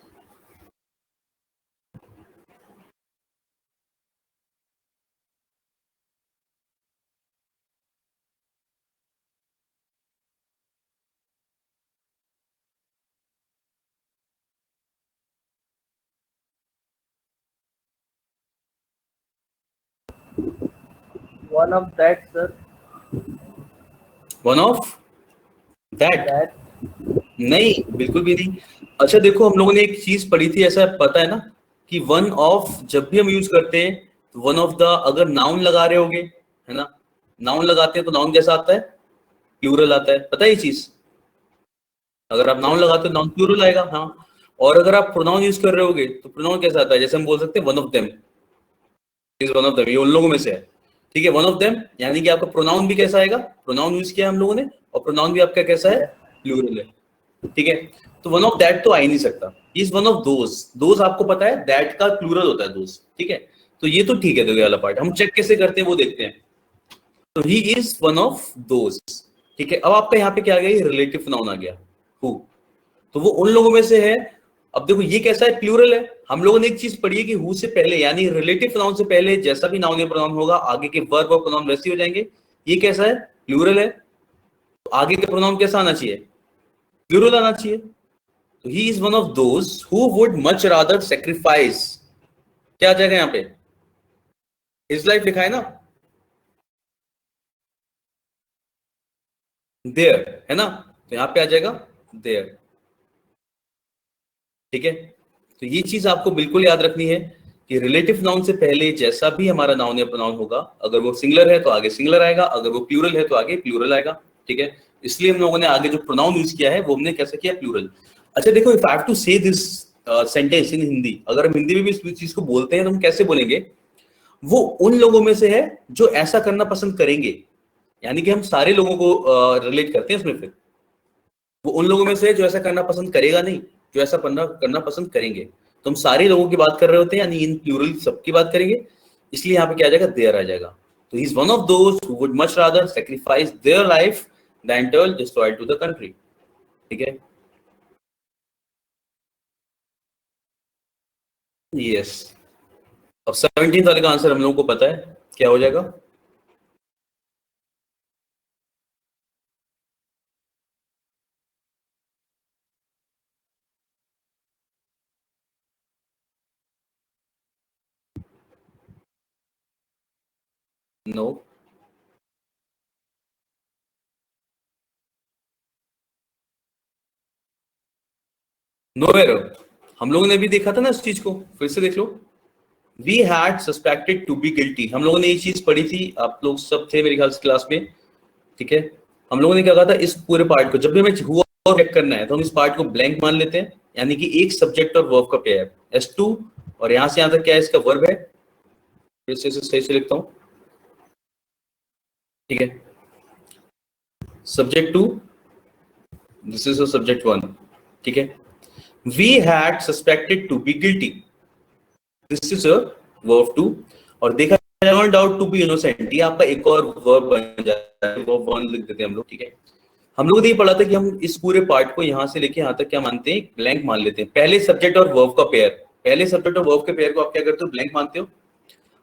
one of that sir, one of that, that नहीं बिल्कुल भी नहीं। अच्छा देखो हम लोगों ने एक चीज पढ़ी थी, ऐसा पता है ना कि वन ऑफ जब भी हम यूज करते हैं तो वन ऑफ द, अगर नाउन लगा रहे होगे, है ना, नाउन लगाते हैं तो नाउन कैसा आता है? प्लूरल आता है, पता है ये चीज? अगर आप नाउन लगाते हो नाउन प्लूरल आएगा, हाँ। और अगर आप प्रोनाउन यूज कर रहे होगे तो प्रोनाउन कैसा आता है? जैसे हम बोल सकते हैं one of them, is one of them, ये उन लोगों में से है, ठीक है। वन ऑफ देम यानी कि आपका प्रोनाउन भी कैसा आएगा? प्रोनाउन यूज किया हम लोगों ने, और प्रोनाउन भी आपका कैसा है? प्लूरल है, ठीक है। तो वन ऑफ दैट तो आ ही नहीं सकता, is one of those, those आपको पता है दैट का प्लूरल होता है दोज, ठीक है। तो ये तो ठीक है, देखो ये वाला पार्ट हम चेक कैसे करते हैं वो देखते हैं। तो he is one of those, ठीक है। अब आपका यहाँ पे क्या आ गया? रिलेटिव नाउन आ गया, हु, तो वो उन लोगों में से है। अब देखो ये कैसा है? प्लूरल है। हम लोगों ने एक चीज पढ़ी है कि हु से पहले यानी रिलेटिव नाउन से पहले जैसा भी नाउन या प्रोनाउन होगा आगे के वर्ब और प्रोनाउन वैसे ही हो जाएंगे। ये कैसा है? प्लूरल है, तो आगे के प्रोनाउन कैसा आना चाहिए? प्लूरल आना चाहिए। तो he is one of those who would much rather sacrifice, क्या आ जाएगा यहाँ पे? हिज लाइफ लिखा है ना, देयर, है ना, तो यहाँ पे आ जाएगा देयर, ठीक है। तो ये चीज आपको बिल्कुल याद रखनी है कि रिलेटिव नाउन से पहले जैसा भी हमारा नाउन या प्रोनाउन होगा, अगर वो सिंगुलर है तो आगे सिंगुलर आएगा, अगर वो प्लूरल है तो आगे प्लूरल आएगा। ठीक है, इसलिए हम लोगों ने आगे जो प्रोनाउन यूज किया है वो हमने कैसे किया, प्लूरल। अच्छा देखो, इफ आई हैव टू से दिस सेंटेंस इन हिंदी, अगर हम हिंदी में भी इस चीज को बोलते हैं तो हम कैसे बोलेंगे? वो उन लोगों में से है जो ऐसा करना पसंद करेंगे, यानी कि हम सारे लोगों को रिलेट करते हैं इसमें। फिर वो उन लोगों में से है जो ऐसा करना पसंद करेगा नहीं, जो ऐसा करना पसंद करेंगे। तो हम सारे लोगों की बात कर रहे होते हैं, यानी इन प्लूरल सबकी बात करेंगे, इसलिए यहाँ पे क्या आ जाएगा, देयर आ जाएगा। तो he is one of those who would much rather sacrifice their life than turn just loyal to the country. ठीक है, यस। अब 17 वाले का आंसर हम लोगों को पता है क्या हो जाएगा। No, no error. हम लोगों ने भी देखा था ना इस चीज को, फिर से देख लो। We had suspected to be guilty, हम लोगों ने ये चीज पढ़ी थी, आप लोग सब थे मेरे ख्याल से क्लास में। ठीक है, हम लोगों ने क्या कहा था, इस पूरे पार्ट को जब भी हमें हुआ और चेक करना है तो हम इस पार्ट को ब्लैंक मान लेते हैं, यानी कि एक सब्जेक्ट और वर्ब का पेयर S2, और यहां से यहां तक क्या है, इसका वर्ब है। फिर से सही से लिखता हूं। ठीक है, सब्जेक्ट 2, दिस इज सब्जेक्ट 1। ठीक है, we had suspected to be guilty, this is verb 2, और देखा turned out to be innocent, ये आपका एक और वर्ब बन जाता है, वर्ब 1 लिख देते हैं हम लोग। ठीक है, हम लोग ने ये पढ़ा था कि हम इस पूरे पार्ट को यहां से लेके यहां तक क्या मानते हैं, ब्लैंक मान लेते हैं। पहले सब्जेक्ट और वर्ब का पेयर, पहले सब्जेक्ट और वर्ब के पेयर को आप क्या करते हो, ब्लैंक मानते हो।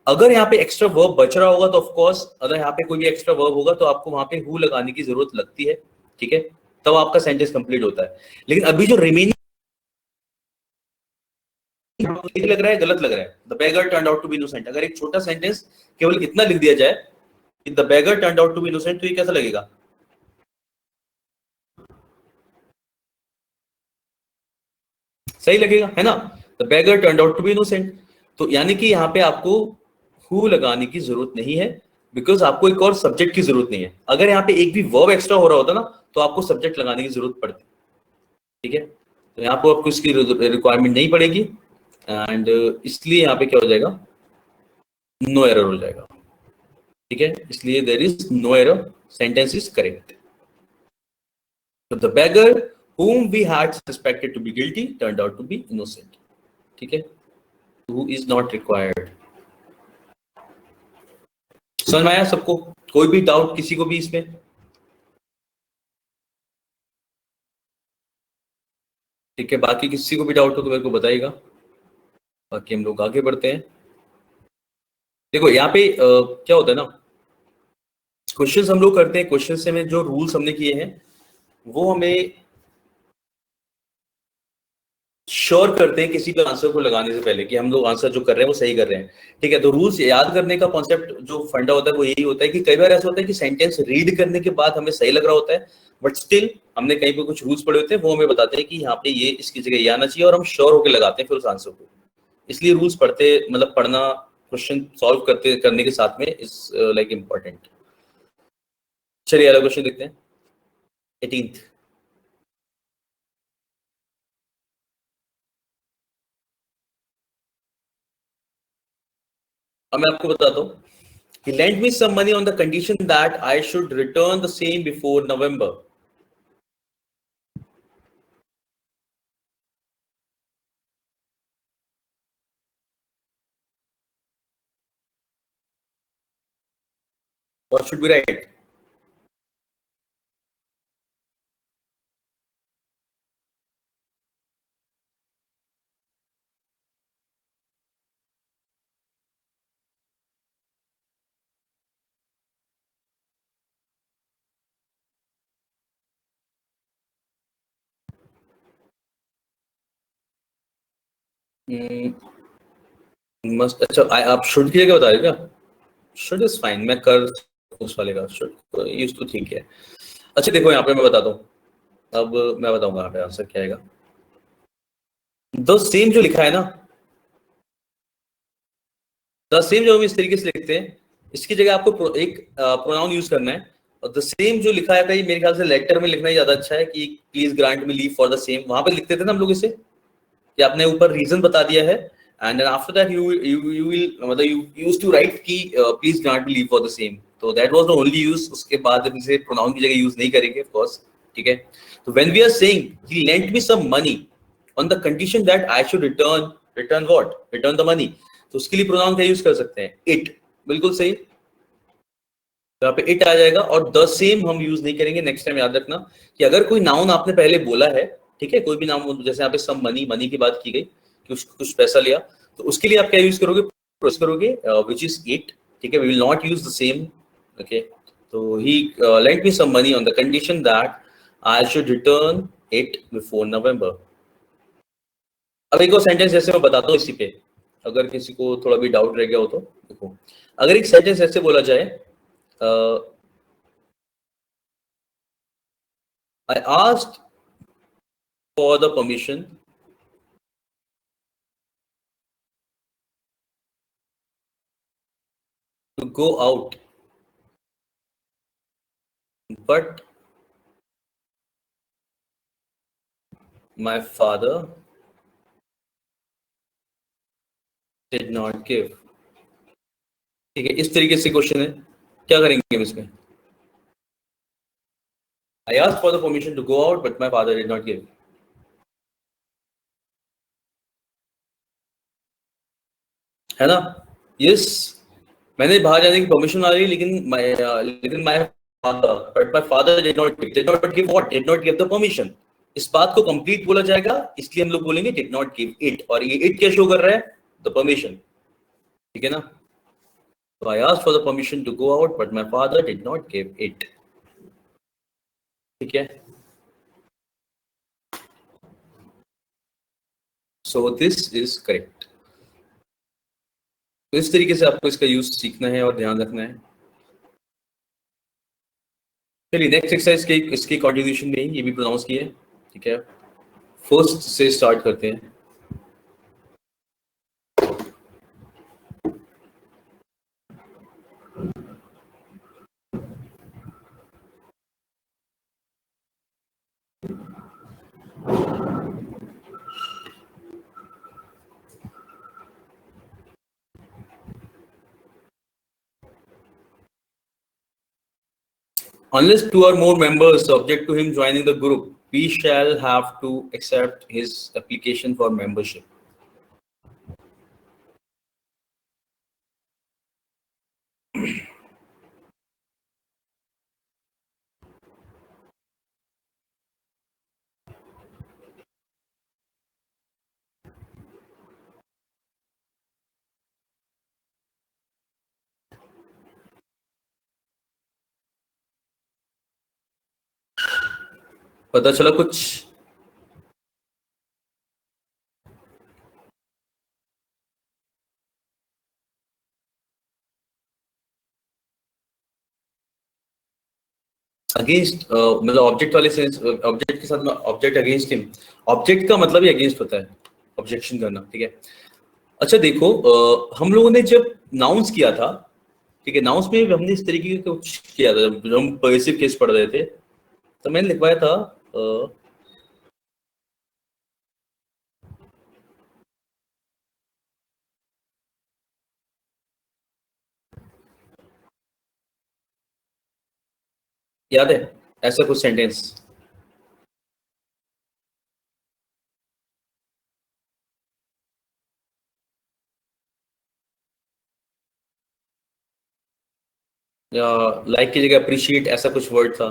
अगर यहाँ पे एक्स्ट्रा वर्ब बच रहा होगा तो ऑफ कोर्स, अगर यहाँ पे कोई भी एक्स्ट्रा वर्ब होगा तो आपको वहां पे हु लगाने की जरूरत लगती है। ठीक है, तब आपका सेंटेंस कंप्लीट होता है। लेकिन अभी जो रिमेनिंग लग रहा है, गलत लग रहा है, the beggar turned out to be innocent, अगर एक छोटा सेंटेंस केवल इतना लिख दिया जाए कि the beggar turned out to be innocent, तो ये कैसा लगेगा? सही लगेगा, है ना? The beggar turned out to be innocent. तो यानी कि यहाँ पे आपको हु लगाने की जरूरत नहीं है, बिकॉज आपको एक और सब्जेक्ट की जरूरत नहीं है। अगर यहाँ पे एक भी वर्ब एक्स्ट्रा हो रहा होता ना तो आपको सब्जेक्ट लगाने की जरूरत पड़ती। ठीक है, तो यहाँ पर आपको इसकी रिक्वायरमेंट नहीं पड़ेगी, एंड इसलिए यहाँ पे क्या हो जाएगा, नो एरर हो जाएगा। ठीक है, इसलिए there is no error, sentence is correct. So the beggar whom we had suspected to be guilty turned out to be innocent. ठीक है, who is not required. समझ में आया सबको? कोई भी डाउट किसी को भी इसमें? ठीक है, बाकी किसी को भी डाउट हो तो मेरे को बताइएगा, बाकी हम लोग आगे बढ़ते हैं। देखो यहाँ पे क्या होता है ना, क्वेश्चंस हम लोग करते हैं, क्वेश्चन से में जो रूल्स हमने किए हैं वो हमें श्योर करते हैं किसी भी आंसर को लगाने से पहले कि हम लोग आंसर जो कर रहे हैं वो सही कर रहे हैं। ठीक है, तो रूल्स याद करने का कॉन्सेप्ट जो फंडा होता है वो यही होता है कि कई बार ऐसा होता है कि सेंटेंस रीड करने के बाद हमें सही लग रहा होता है, बट स्टिल हमने कहीं पे कुछ रूल्स पढ़े होते हैं, वो हमें बताते हैं कि यहाँ पे ये इसकी जगह ये आना चाहिए, और हम श्योर होकर लगाते हैं फिर उस आंसर को। इसलिए रूल्स पढ़ते, मतलब पढ़ना, क्वेश्चन सॉल्व करने के साथ में इज लाइक इम्पोर्टेंट। चलिए अगला क्वेश्चन देखते हैं, 18th। अब मैं आपको बताता हूँ कि lend me some money on the condition that I should return the same before November. What should we write? मस्त। अच्छा, आप शुड की जगह बता रहे हो क्या? शुड इज फाइन, मैं कर उस वाले का शुड यूज तो ठीक है। अच्छा देखो यहाँ पे मैं बताता हूँ, अब मैं बताऊंगा यहाँ पे आंसर क्या आएगा। द सेम जो लिखा है ना, द सेम जो हम इस तरीके से लिखते हैं, इसकी जगह आपको एक प्रोनाउन यूज करना है। और द सेम जो लिखा है, ये मेरे ख्याल से लेटर में लिखना ही ज्यादा अच्छा है कि please grant me leave for the same. वहां पे लिखते थे ना हम लोग इसे, कि आपने ऊपर रीजन बता दिया है, and then after that you will, मतलब यू यूज्ड टू राइट कि please grant me leave for the same. तो that was the only use. उसके बाद इसे प्रोनाउन की जगह यूज नहीं करेंगे ऑफ कोर्स, ठीक है। तो when we are saying he lent me some money on the condition that I should return what, return the money, तो उसके लिए प्रोनाउन क्या यूज कर सकते हैं, इट। बिल्कुल सही, तो यहाँ पे इट आ जाएगा। और द सेम हम यूज नहीं करेंगे। नेक्स्ट टाइम याद रखना कि अगर कोई नाउन आपने पहले बोला है, ठीक है, कोई भी नाउन, जैसे यहाँ पे सम मनी, मनी की बात की गई कि कुछ पैसा लिया, तो उसके लिए आप क्या यूज करोगे, प्रोसेस करोगे विच इज इट, ठीक है। We will not use the same, okay. तो he lent me some money on the condition that I should return it before November. अब एक और सेंटेंस जैसे मैं बताता हूँ इसी पे, अगर किसी को थोड़ा भी डाउट रह गया हो तो देखो। अगर एक सेंटेंस ऐसे बोला जाए, I asked for the permission to go out, but my father did not give। ठीक है, इस तरीके से क्वेश्चन है, क्या करेंगे हम इसमें? I asked for the permission to go out, but my father did not give। है ना? यस, मैंने बाहर जाने की परमिशन आ रही, लेकिन my father, but my father did not give what? Did not give the permission। इस बात को कंप्लीट बोला जाएगा, इसलिए हम लोग बोलेंगे did not give it। और ये it क्या शो कर रहा है? The permission, ठीक है ना? So I asked for the permission to go out, but my father did not give it। ठीक है? So this is correct। तो इस तरीके से आपको इसका यूज सीखना है और ध्यान रखना है। चलिए नेक्स्ट एक्सरसाइज के इसकी कंटिन्यूएशन में ये भी प्रोनाउंस की है, ठीक है। फर्स्ट से स्टार्ट करते हैं। Unless two or more members object to him joining the group, we shall have to accept his application for membership। पता चला कुछ? अगेंस्ट, मतलब ऑब्जेक्ट वाले सेंस, ऑब्जेक्ट के साथ ऑब्जेक्ट अगेंस्ट हिम। ऑब्जेक्ट का मतलब ही अगेंस्ट होता है, ऑब्जेक्शन करना, ठीक है। अच्छा देखो, हम लोगों ने जब नाउंस किया था, ठीक है, नाउंस में हमने इस तरीके का कुछ किया था, जब हम पॉजिटिव केस पढ़ रहे थे, तो मैंने लिखवाया था याद है ऐसा कुछ सेंटेंस? या लाइक की जगह अप्रिशिएट, ऐसा कुछ वर्ड था?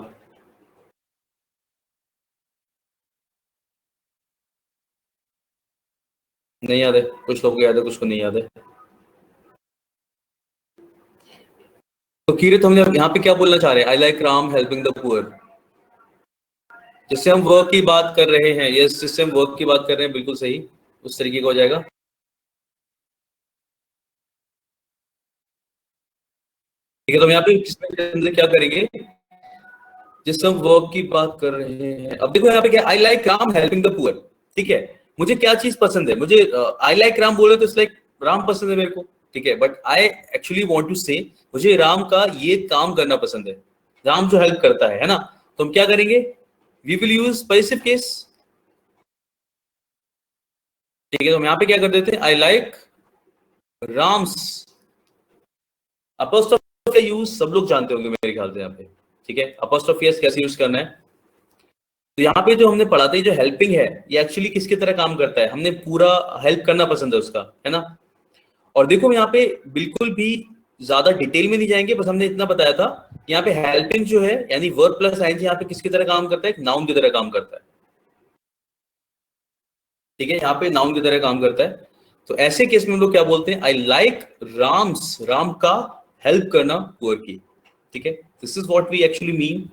नहीं याद है? कुछ लोगों को याद है, कुछ को नहीं याद है। तो कीरत, हमने यहाँ पे क्या बोलना चाह रहे हैं? I like Ram helping the poor. जिससे हम वर्क की बात कर रहे हैं, यस, जिससे हम वर्क की बात कर रहे हैं, बिल्कुल सही, उस तरीके का हो जाएगा। ठीक है, तो हम यहाँ पे किसमें क्या करेंगे? जिससे हम वर्क की बात कर रहे हैं। अब देखो यहाँ पे क्या, I like Ram helping the poor, ठीक है। मुझे क्या चीज पसंद है, मुझे आई लाइक राम बोले तो इट्स लाइक राम पसंद है मेरे को, ठीक है, but I actually want to say मुझे राम का ये काम करना पसंद है, राम जो हेल्प करता है ना, तो हम क्या करेंगे, we will use positive case, ठीक है। तो हम यहाँ पे क्या कर देते हैं, आई लाइक राम्स, अपोस्ट्रोफी का यूज सब लोग जानते होंगे मेरे ख्याल से यहाँ पे, ठीक है, अपोस्ट्रोफी कैसे यूज करना है। तो यहाँ पे जो हमने पढ़ा था, जो हेल्पिंग है, ये एक्चुअली किसकी तरह काम करता है, हमने पूरा हेल्प करना पसंद है उसका, है ना। और देखो यहाँ पे बिल्कुल भी ज्यादा डिटेल में नहीं जाएंगे, बस हमने इतना बताया था, यहाँ पे हेल्पिंग जो है यानी वर्ब प्लस आईएनजी यहाँ पे किसकी तरह काम करता है, एक नाउन की तरह काम करता है, ठीक है, यहाँ पे नाउन की तरह काम करता है। तो ऐसे केस में हम लोग क्या बोलते हैं, आई लाइक राम्स, राम का हेल्प करना पुअर की, ठीक है, this is what we actually mean.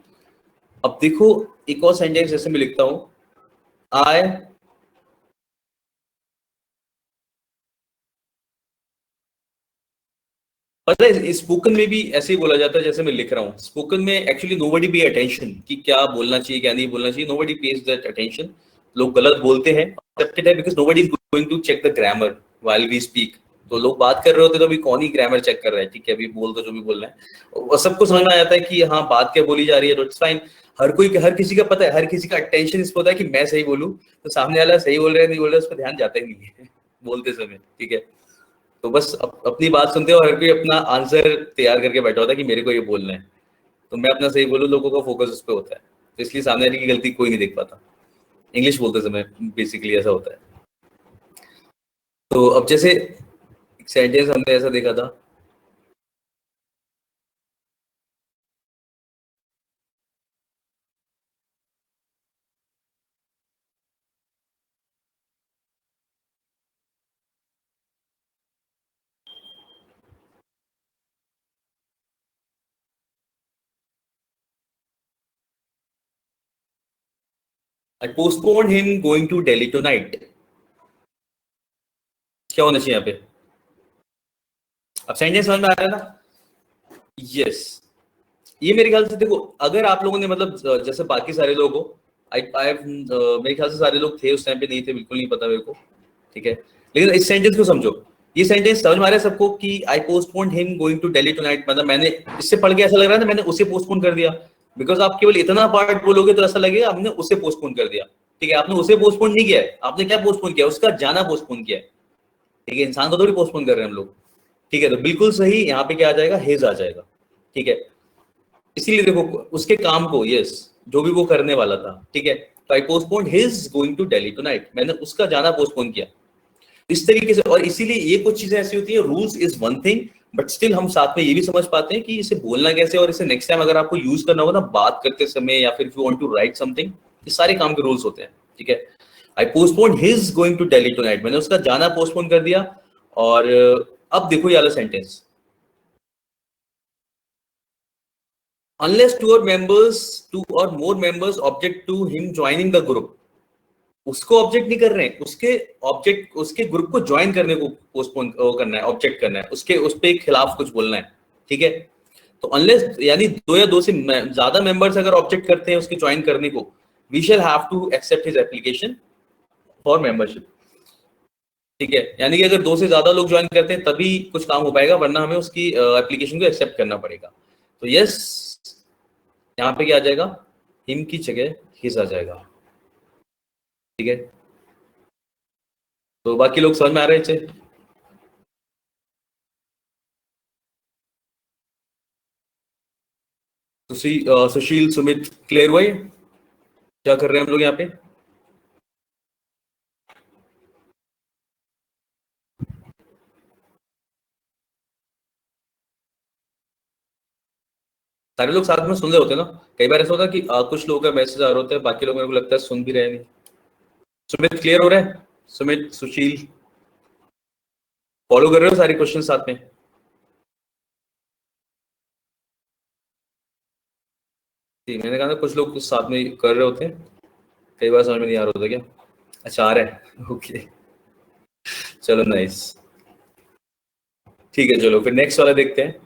अब देखो एक और सेंटेंस जैसे मैं लिखता हूं, आई पता है स्पोकन में भी ऐसे ही बोला जाता है जैसे मैं लिख रहा हूँ, स्पोकन में एक्चुअली नोबडी पे अटेंशन कि क्या बोलना चाहिए क्या नहीं बोलना चाहिए, नोबडी पेज दैट अटेंशन, लोग गलत बोलते हैं, एक्सेप्टेड है, because nobody is going to check the grammar while we speak. तो लोग बात कर रहे होते तो अभी कौन ही ग्रामर चेक कर रहा है, ठीक है, अभी बोल दो जो भी बोलना है, और सबको समझ में आ जाता है कि हाँ बात क्या बोली जा रही है, तो इट्स फाइन। हर किसी का पता है, हर किसी का अटेंशन इस पर होता है कि मैं सही बोलूं, तो सामने वाला सही बोल रहा है नहीं बोल रहा है उस पर ध्यान जाता ही नहीं है बोलते समय, ठीक है। तो बस अपनी बात सुनते हो, हर कोई अपना आंसर तैयार करके बैठा होता है कि मेरे को ये बोलना है, तो मैं अपना सही बोलूं, लोगों का फोकस उस पर होता है, तो इसलिए सामने वाले की गलती कोई नहीं देख पाता इंग्लिश बोलते समय, बेसिकली ऐसा होता है। तो अब जैसे सेंटेंस हमने ऐसा देखा था, I postpone him going to Delhi tonight, क्या होना चाहिए यहाँ पे, अब सेंटेंस समझ में आ रहा है ना, यस। ये मेरे ख्याल से देखो, अगर आप लोगों ने मतलब जैसे बाकी सारे लोग हो, आई मेरे ख्याल से सारे लोग थे उस टाइम पे, नहीं थे बिल्कुल नहीं पता मेरे को, ठीक है, लेकिन इस सेंटेंस को समझो, ये सेंटेंस समझ में आ रहा है सबको कि I postpone him going to Delhi tonight, मतलब मैंने इससे पढ़ के ऐसा लग रहा है ना मैंने उसे पोस्टपोन कर दिया, बिकॉज आप केवल इतना पार्ट बोलोगे तो ऐसा लगेगा हमने उसे पोस्टपोन कर दिया, ठीक है, आपने उसे पोस्टपोन नहीं किया है, आपने क्या पोस्टपोन किया, उसका जाना पोस्टपोन किया है, ठीक है, इंसान को थोड़ी पोस्टपोन कर रहे हैं हम लोग, ठीक है, तो बिल्कुल सही यहाँ पे क्या आ जाएगा, हिज आ जाएगा, ठीक है। इसीलिए देखो उसके काम को, यस, जो भी वो करने वाला था, ठीक है, तो I postpone his going to Delhi tonight, मैंने उसका जाना पोस्टपोन किया, इस तरीके से। और इसीलिए ये कुछ चीजें ऐसी होती है, rules is one thing, but still हम साथ में ये भी समझ पाते हैं कि इसे बोलना कैसे, और इसे नेक्स्ट टाइम अगर आपको यूज करना होगा ना बात करते समय, या फिर if you want to write something, ये सारे काम के रूल्स होते हैं, ठीक है। I postpone his going to Delhi tonight, मैंने उसका जाना पोस्टपोन कर दिया। और अब देखो ये वाला sentence, unless two or more members object to him joining the group, उसको ऑब्जेक्ट नहीं कर रहे हैं, उसके ग्रुप को ज्वाइन करने को पोस्टपोन करना है, ऑब्जेक्ट करना है, उस पे खिलाफ कुछ बोलना है, ठीक है। तो अनलेस यानी दो या दो से ज्यादा मेंबर्स अगर ऑब्जेक्ट करते हैं उसके ज्वाइन करने को, we shall have to accept his application for membership, ठीक है, यानी कि अगर दो से ज्यादा लोग ज्वाइन करते हैं तभी कुछ काम हो पाएगा, वरना हमें उसकी एप्लीकेशन को एक्सेप्ट करना पड़ेगा। तो यस, यहाँ पे क्या आ जाएगा, हिम की जगह हिज आ जाएगा, ठीक है। तो बाकी लोग समझ में आ रहे हैं, सुशील, सुमित, क्लियर हुआ ये क्या कर रहे हैं हम लोग यहाँ पे। सारे लोग साथ में सुन रहे होते हैं ना, कई बार ऐसा होता है कि कुछ लोगों का मैसेज आ रहा होता है, बाकी लोग मेरे को लगता है सुन भी रहे नहीं। सुमित क्लियर हो रहा है, सुमित, सुशील फॉलो कर रहे हो सारे क्वेश्चन साथ में। ठीक, मैंने कहा था कुछ लोग साथ में कर रहे होते हैं, कई बार समझ में नहीं आ रहा होता क्या। अच्छा आ रहा है, ओके, चलो नाइस, ठीक है, चलो फिर नेक्स्ट वाला देखते हैं।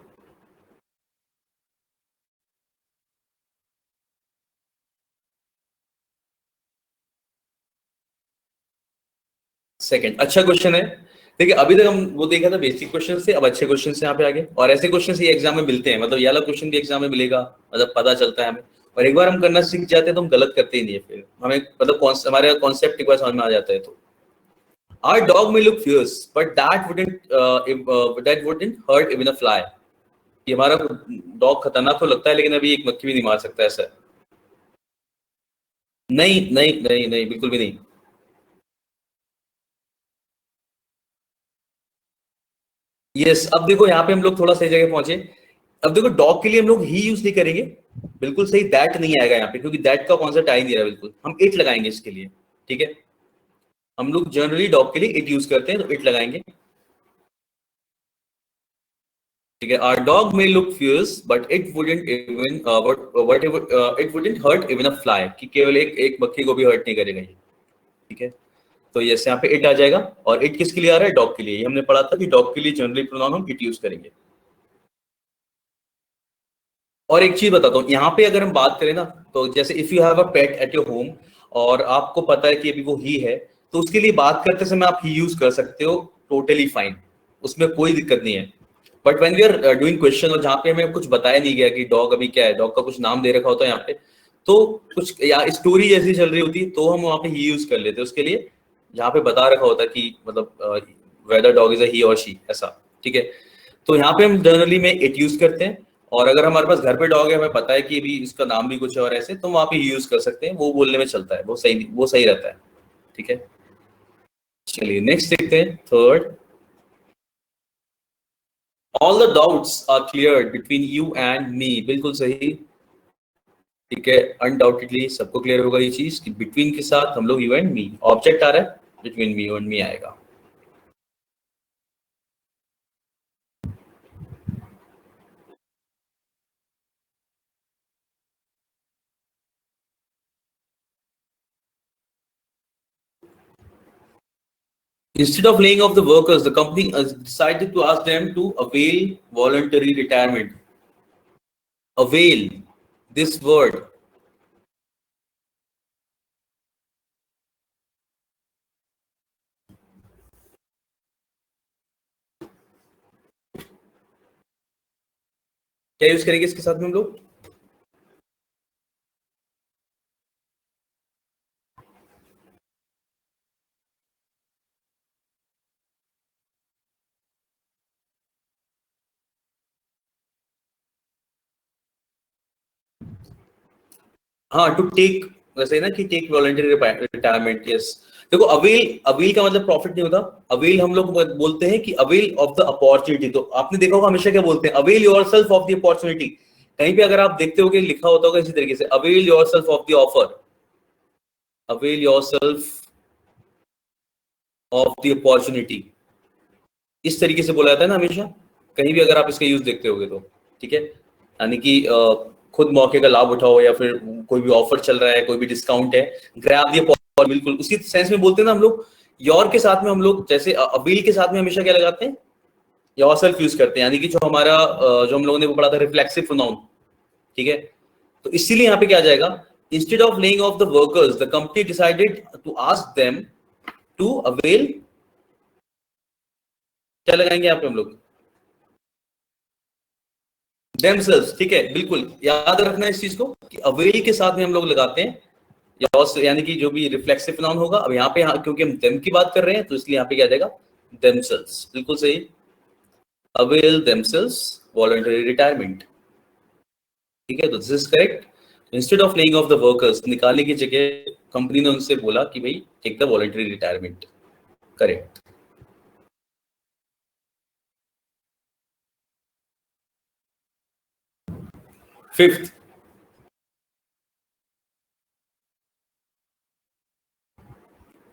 सेकंड, अच्छा क्वेश्चन है। देखिए अभी तक हम वो देखा था बेसिक क्वेश्चन से, अब अच्छे क्वेश्चन से यहाँ पे आगे, और ऐसे क्वेश्चन ये एग्जाम में मिलते हैं, मतलब ये वाला क्वेश्चन भी एग्जाम में मिलेगा, मतलब पता चलता है हमें। और एक बार हम करना सीख जाते हैं तो हम गलत करते ही नहीं है, फिर हमें मतलब हमारे कॉन्सेप्ट एक बार समझ में आ जाता है। तो our dog may look fierce but that wouldn't hurt even a fly। कि हमारा डॉग खतरनाक तो लगता है लेकिन अभी एक मक्खी भी नहीं मार सकता, ऐसा है। नहीं नहीं नहीं नहीं, बिल्कुल भी नहीं। यस, अब देखो यहाँ पे हम लोग थोड़ा सही जगह पहुंचे। अब देखो डॉग के लिए हम लोग ही यूज नहीं करेंगे, बिल्कुल सही, दैट नहीं आएगा यहाँ पे, क्योंकि दैट का कॉन्सेप्ट आ ही नहीं रहा बिल्कुल। हम इट लगाएंगे इसके लिए, ठीक है। हम लोग जनरली डॉग के लिए इट यूज करते हैं, तो इट लगाएंगे, ठीक है। Our dog may look fierce but it wouldn't even it wouldn't hurt even a fly। कि केवल एक मक्खी को भी हर्ट नहीं करेगा ये, ठीक है। तो यस यहाँ पे इट आ जाएगा, और इट किसके लिए आ रहा है? डॉग के लिए। ये हमने पढ़ा था कि डॉग के लिए जनरली प्रोनाउन हम इट यूज करेंगे। और एक चीज बताता हूँ, यहाँ पे अगर हम बात करें ना, तो जैसे if you have a pet at your home और आपको पता है कि अभी वो ही है, तो उसके लिए बात करते समय आप ही यूज कर सकते हो, टोटली फाइन, उसमें कोई दिक्कत नहीं है। But when we are doing question और जहाँ पे हमें कुछ बताया नहीं गया कि डॉग अभी क्या है, डॉग का कुछ नाम दे रखा होता है यहाँ पे, तो कुछ या स्टोरी जैसी चल रही होती तो हम वहाँ पे ही यूज कर लेते, उसके लिए जहाँ पे बता रखा होता कि मतलब वेदर डॉग इज अ ही और शी, ऐसा, ठीक है। तो यहाँ पे हम जनरली में इट यूज करते हैं, और अगर हमारे पास घर पे डॉग है, हमें पता है कि अभी इसका नाम भी कुछ है और ऐसे, तो वहाँ पे यूज कर सकते हैं, वो बोलने में चलता है, वो सही रहता है, ठीक है। चलिए नेक्स्ट देखते हैं, third. All the doubts are cleared between you and me। बिल्कुल सही, ठीक है। अनडाउटेडली सबको क्लियर होगा ये चीज कि बिटवीन के साथ हम लोग यू एंड मी, ऑब्जेक्ट आ रहा है, बिटवीन मी एंड मी आएगा। Instead of laying off the workers, the company decided to ask them to avail voluntary retirement। Avail, this word, क्या यूज करेंगे इसके साथ में हम लोग? हाँ, टू टेक, वैसे ना कि टेक वॉलंटरी रिटायरमेंट। यस, देखो अवेल का मतलब प्रॉफिट नहीं होता। अवेल हम लोग बोलते हैं कि अवेल ऑफ द अपॉर्चुनिटी। तो आपने देखा होगा हमेशा क्या बोलते हैं? Avail yourself of the opportunity. कहीं पे अगर आप देखते हो कि लिखा होता होगा इसी तरीके से, avail yourself of the offer, avail yourself of the opportunity, इस तरीके से बोला जाता है ना हमेशा, कहीं भी अगर आप इसका यूज देखते होगे तो, ठीक है। यानी कि खुद मौके का लाभ उठाओ, या फिर कोई भी ऑफर चल रहा है, कोई भी डिस्काउंट है, ग्रैब द अपॉर्चुनिटी, बिल्कुल उसी सेंस में बोलते हैं ना हम लोग। योर के साथ में हम लोग जैसे अवेल के साथ में हमेशा क्या लगाते हैं? योरसेल्फ यूज करते हैं, यानी कि जो हमारा जो हम लोगों ने वो पढ़ा था रिफ्लेक्सिव प्रोनाउन, ठीक है। तो इसीलिए यहाँ पे क्या आ जाएगा? Instead of laying off the workers the company decided to ask them to avail, क्या लगाएंगे यहाँ पे हम लोग? themselves, ठीक है, बिल्कुल याद रखना इस चीज को कि अवेल के साथ में हम लोग लगाते हैं, यानी कि जो भी रिफ्लेक्सिव प्रोनाउन होगा। अब यहाँ पे क्योंकि हम them की बात कर रहे हैं, तो इसलिए यहाँ पे क्या आ जाएगा? themselves, बिल्कुल सही। अवेल themselves voluntary retirement, ठीक है, तो this is correct. Instead of laying off the workers, निकालने की जगह कंपनी ने उनसे बोला कि भाई take the voluntary retirement, correct. Fifth,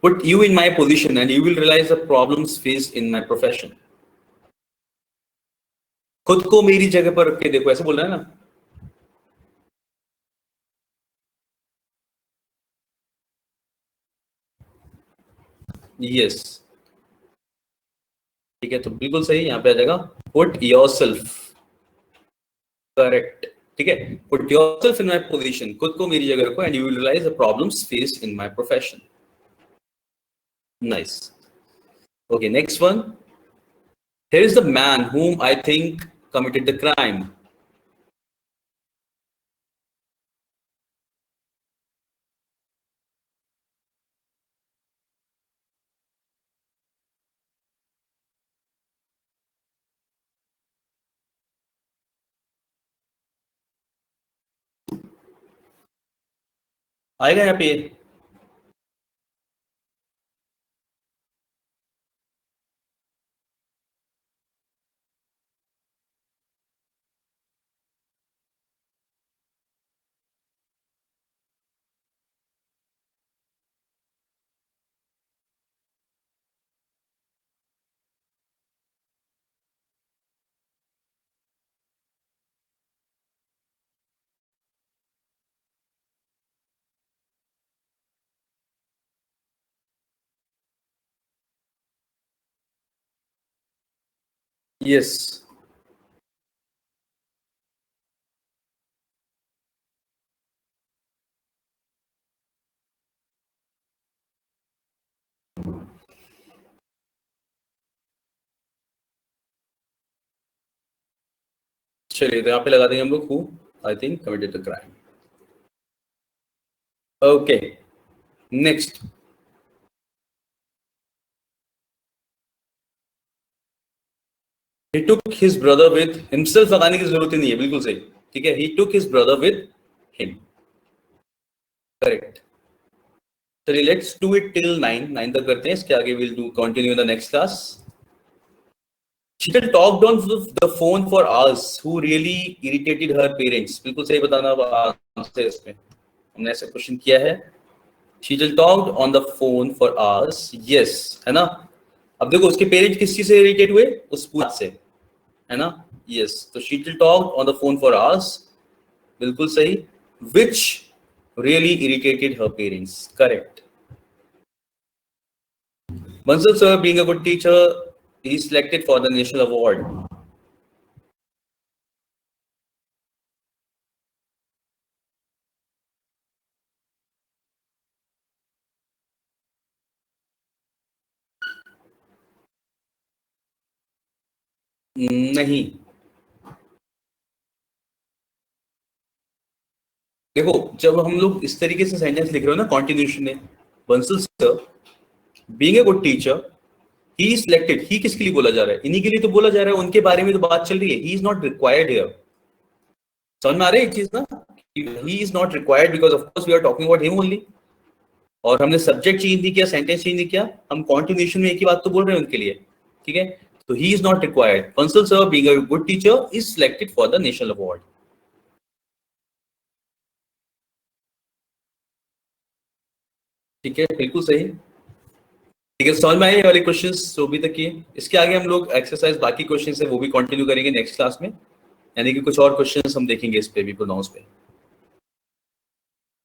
put you in my position and you will realize the problems faced in my profession। खुद को मेरी जगह पर रख के देखो, ऐसे बोल रहा है ना। यस, ठीक है, तो बिल्कुल सही, यहाँ पे आ जाएगा put yourself, करेक्ट, ठीक है। put yourself in my position, खुद को मेरी जगह रखो, and you will realize the problems faced in my profession। Nice. Okay, next one. Here is the man whom I think committed the crime. आएगा यहाँ पे? Yes. चलिए तो यहाँ पे लगा देंगे हम लोग who I think committed the crime. Okay. Next. He took his brother with himself. लगाने की जरूरत ही नहीं है, बिल्कुल सही. ठीक है. He took his brother with him. Correct. चलिए let's do it till 9 तक करते हैं. इसके आगे we'll do continue in the next class. She talked on the phone for hours. Who really irritated her parents? बिल्कुल सही बताना आंसर इसमें. हमने ऐसा क्वेश्चन किया है. She talked on the phone for hours. Yes, है ना. अब देखो उसके पेरेंट्स किस चीज से इरिटेट हुए? उस बात से, है ना. Yes, तो she talked on the phone for hours. बिल्कुल सही. Which really irritated her parents. Correct. Bansal sir, being a good teacher, he is selected for the national award. नहीं. देखो जब हम लोग इस तरीके से सेंटेंस लिख रहे हो ना कॉन्टिन्यूशन में, Bansal sir being a good teacher he is selected. He किसके लिए बोला जा रहा है? इन्हीं के लिए तो बोला जा रहा है. उनके बारे में तो बात चल रही है. He is not required here. समझ में आ रही है एक चीज ना? He is not required because of course we are talking about him only. और हमने सब्जेक्ट चेंज नहीं किया, सेंटेंस चेंज नहीं किया. हम कॉन्टिन्यूशन में एक ही बात तो बोल रहे हैं उनके लिए. ठीक है. तो he is not required. Bansal sir being a good teacher is selected for the national award. ठीक है, बिल्कुल सही. ठीक है, समझ में आए ये वाले क्वेश्चंस जो अभी तक किए. इसके आगे हम लोग एक्सरसाइज बाकी क्वेश्चंस है वो भी कंटिन्यू करेंगे नेक्स्ट क्लास में. यानी कि कुछ और क्वेश्चंस हम देखेंगे इस पे भी, प्रोनाउंस पे.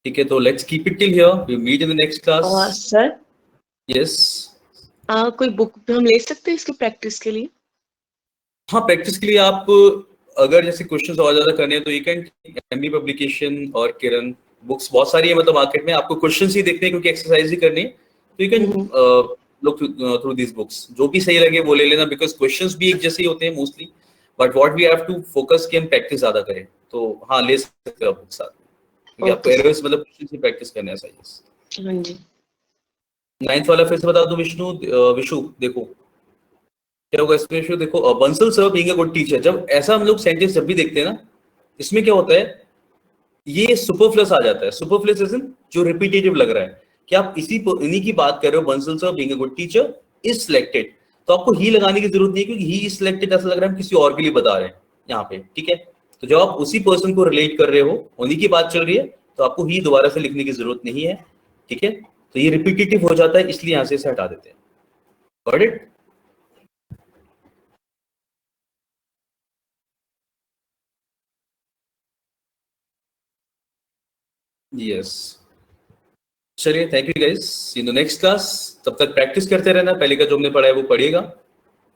ठीक है, तो let's keep it till here. We meet in the next class. Sir yes. कोई बुक हम ले सकते हैं इसकी प्रैक्टिस के लिए? हाँ, प्रैक्टिस के लिए आप अगर जैसे क्वेश्चंस और ज्यादा करने हैं तो यू कैन एमबी पब्लिकेशन और किरण बुक्स बहुत सारी है मतलब मार्केट में. आपको क्वेश्चंस ही देखने हैं क्योंकि एक्सरसाइज ही करनी है. तो you can look through these books. जो भी सही लगे वो ले लेना बिकॉज क्वेश्चंस भी एक जैसे ही होते हैं mostly. But what we have to focus कि हम प्रैक्टिस ज्यादा करें. तो हाँ, ले सकते हो बुक साथ में क्योंकि आपको एरर्स मतलब क्वेश्चंस की प्रैक्टिस करना है. सही. हाँ जी. 9th वाला फिर से बता दो विशु देखो क्या होगा इसमें. विशु देखो, Bansal sir being a good teacher. जब ऐसा हम लोग सेंटेंस जब भी देखते हैं ना, इसमें क्या होता है, ये सुपरफ्लस आ जाता है. सुपरफ्लस इज जो रिपीटेटिव लग रहा है कि आप इन्हीं की बात कर रहे हो. Bansal sir being a good teacher is selected. तो आपको ही लगाने की जरूरत नहीं है क्योंकि ही इज सिलेक्टेड ऐसा लग रहा है हम किसी और के लिए बता रहे हैं यहाँ पे. ठीक है. तो जब आप उसी पर्सन को रिलेट कर रहे हो, उन्हीं की बात चल रही है, तो आपको ही दोबारा से लिखने की जरूरत नहीं है. ठीक है. तो ये रिपीटेटिव हो जाता है इसलिए यहां से इसे हटा देते हैं. Got it? यस. चलिए, thank you guys. See in the next class. तब तक प्रैक्टिस करते रहना. पहले का जो हमने पढ़ा है वो पढ़िएगा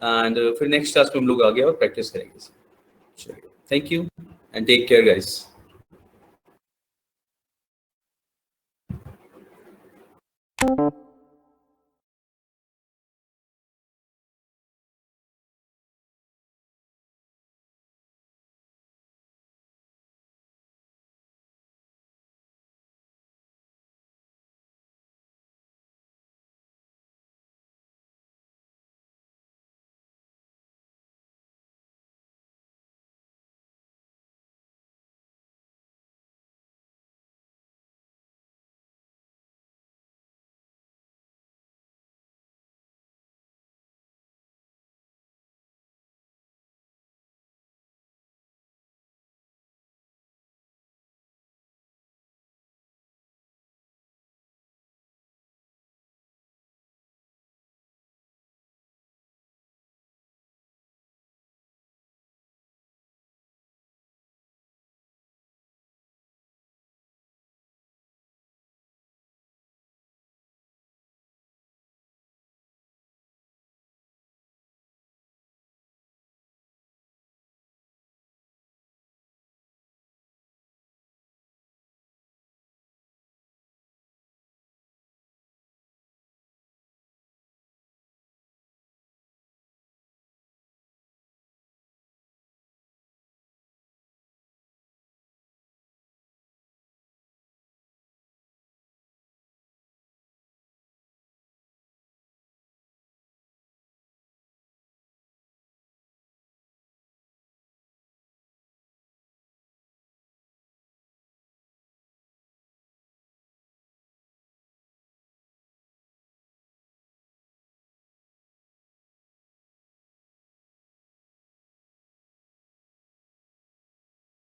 एंड फिर नेक्स्ट क्लास में हम लोग आगे और प्रैक्टिस करेंगे. चलिए, thank you and take care guys.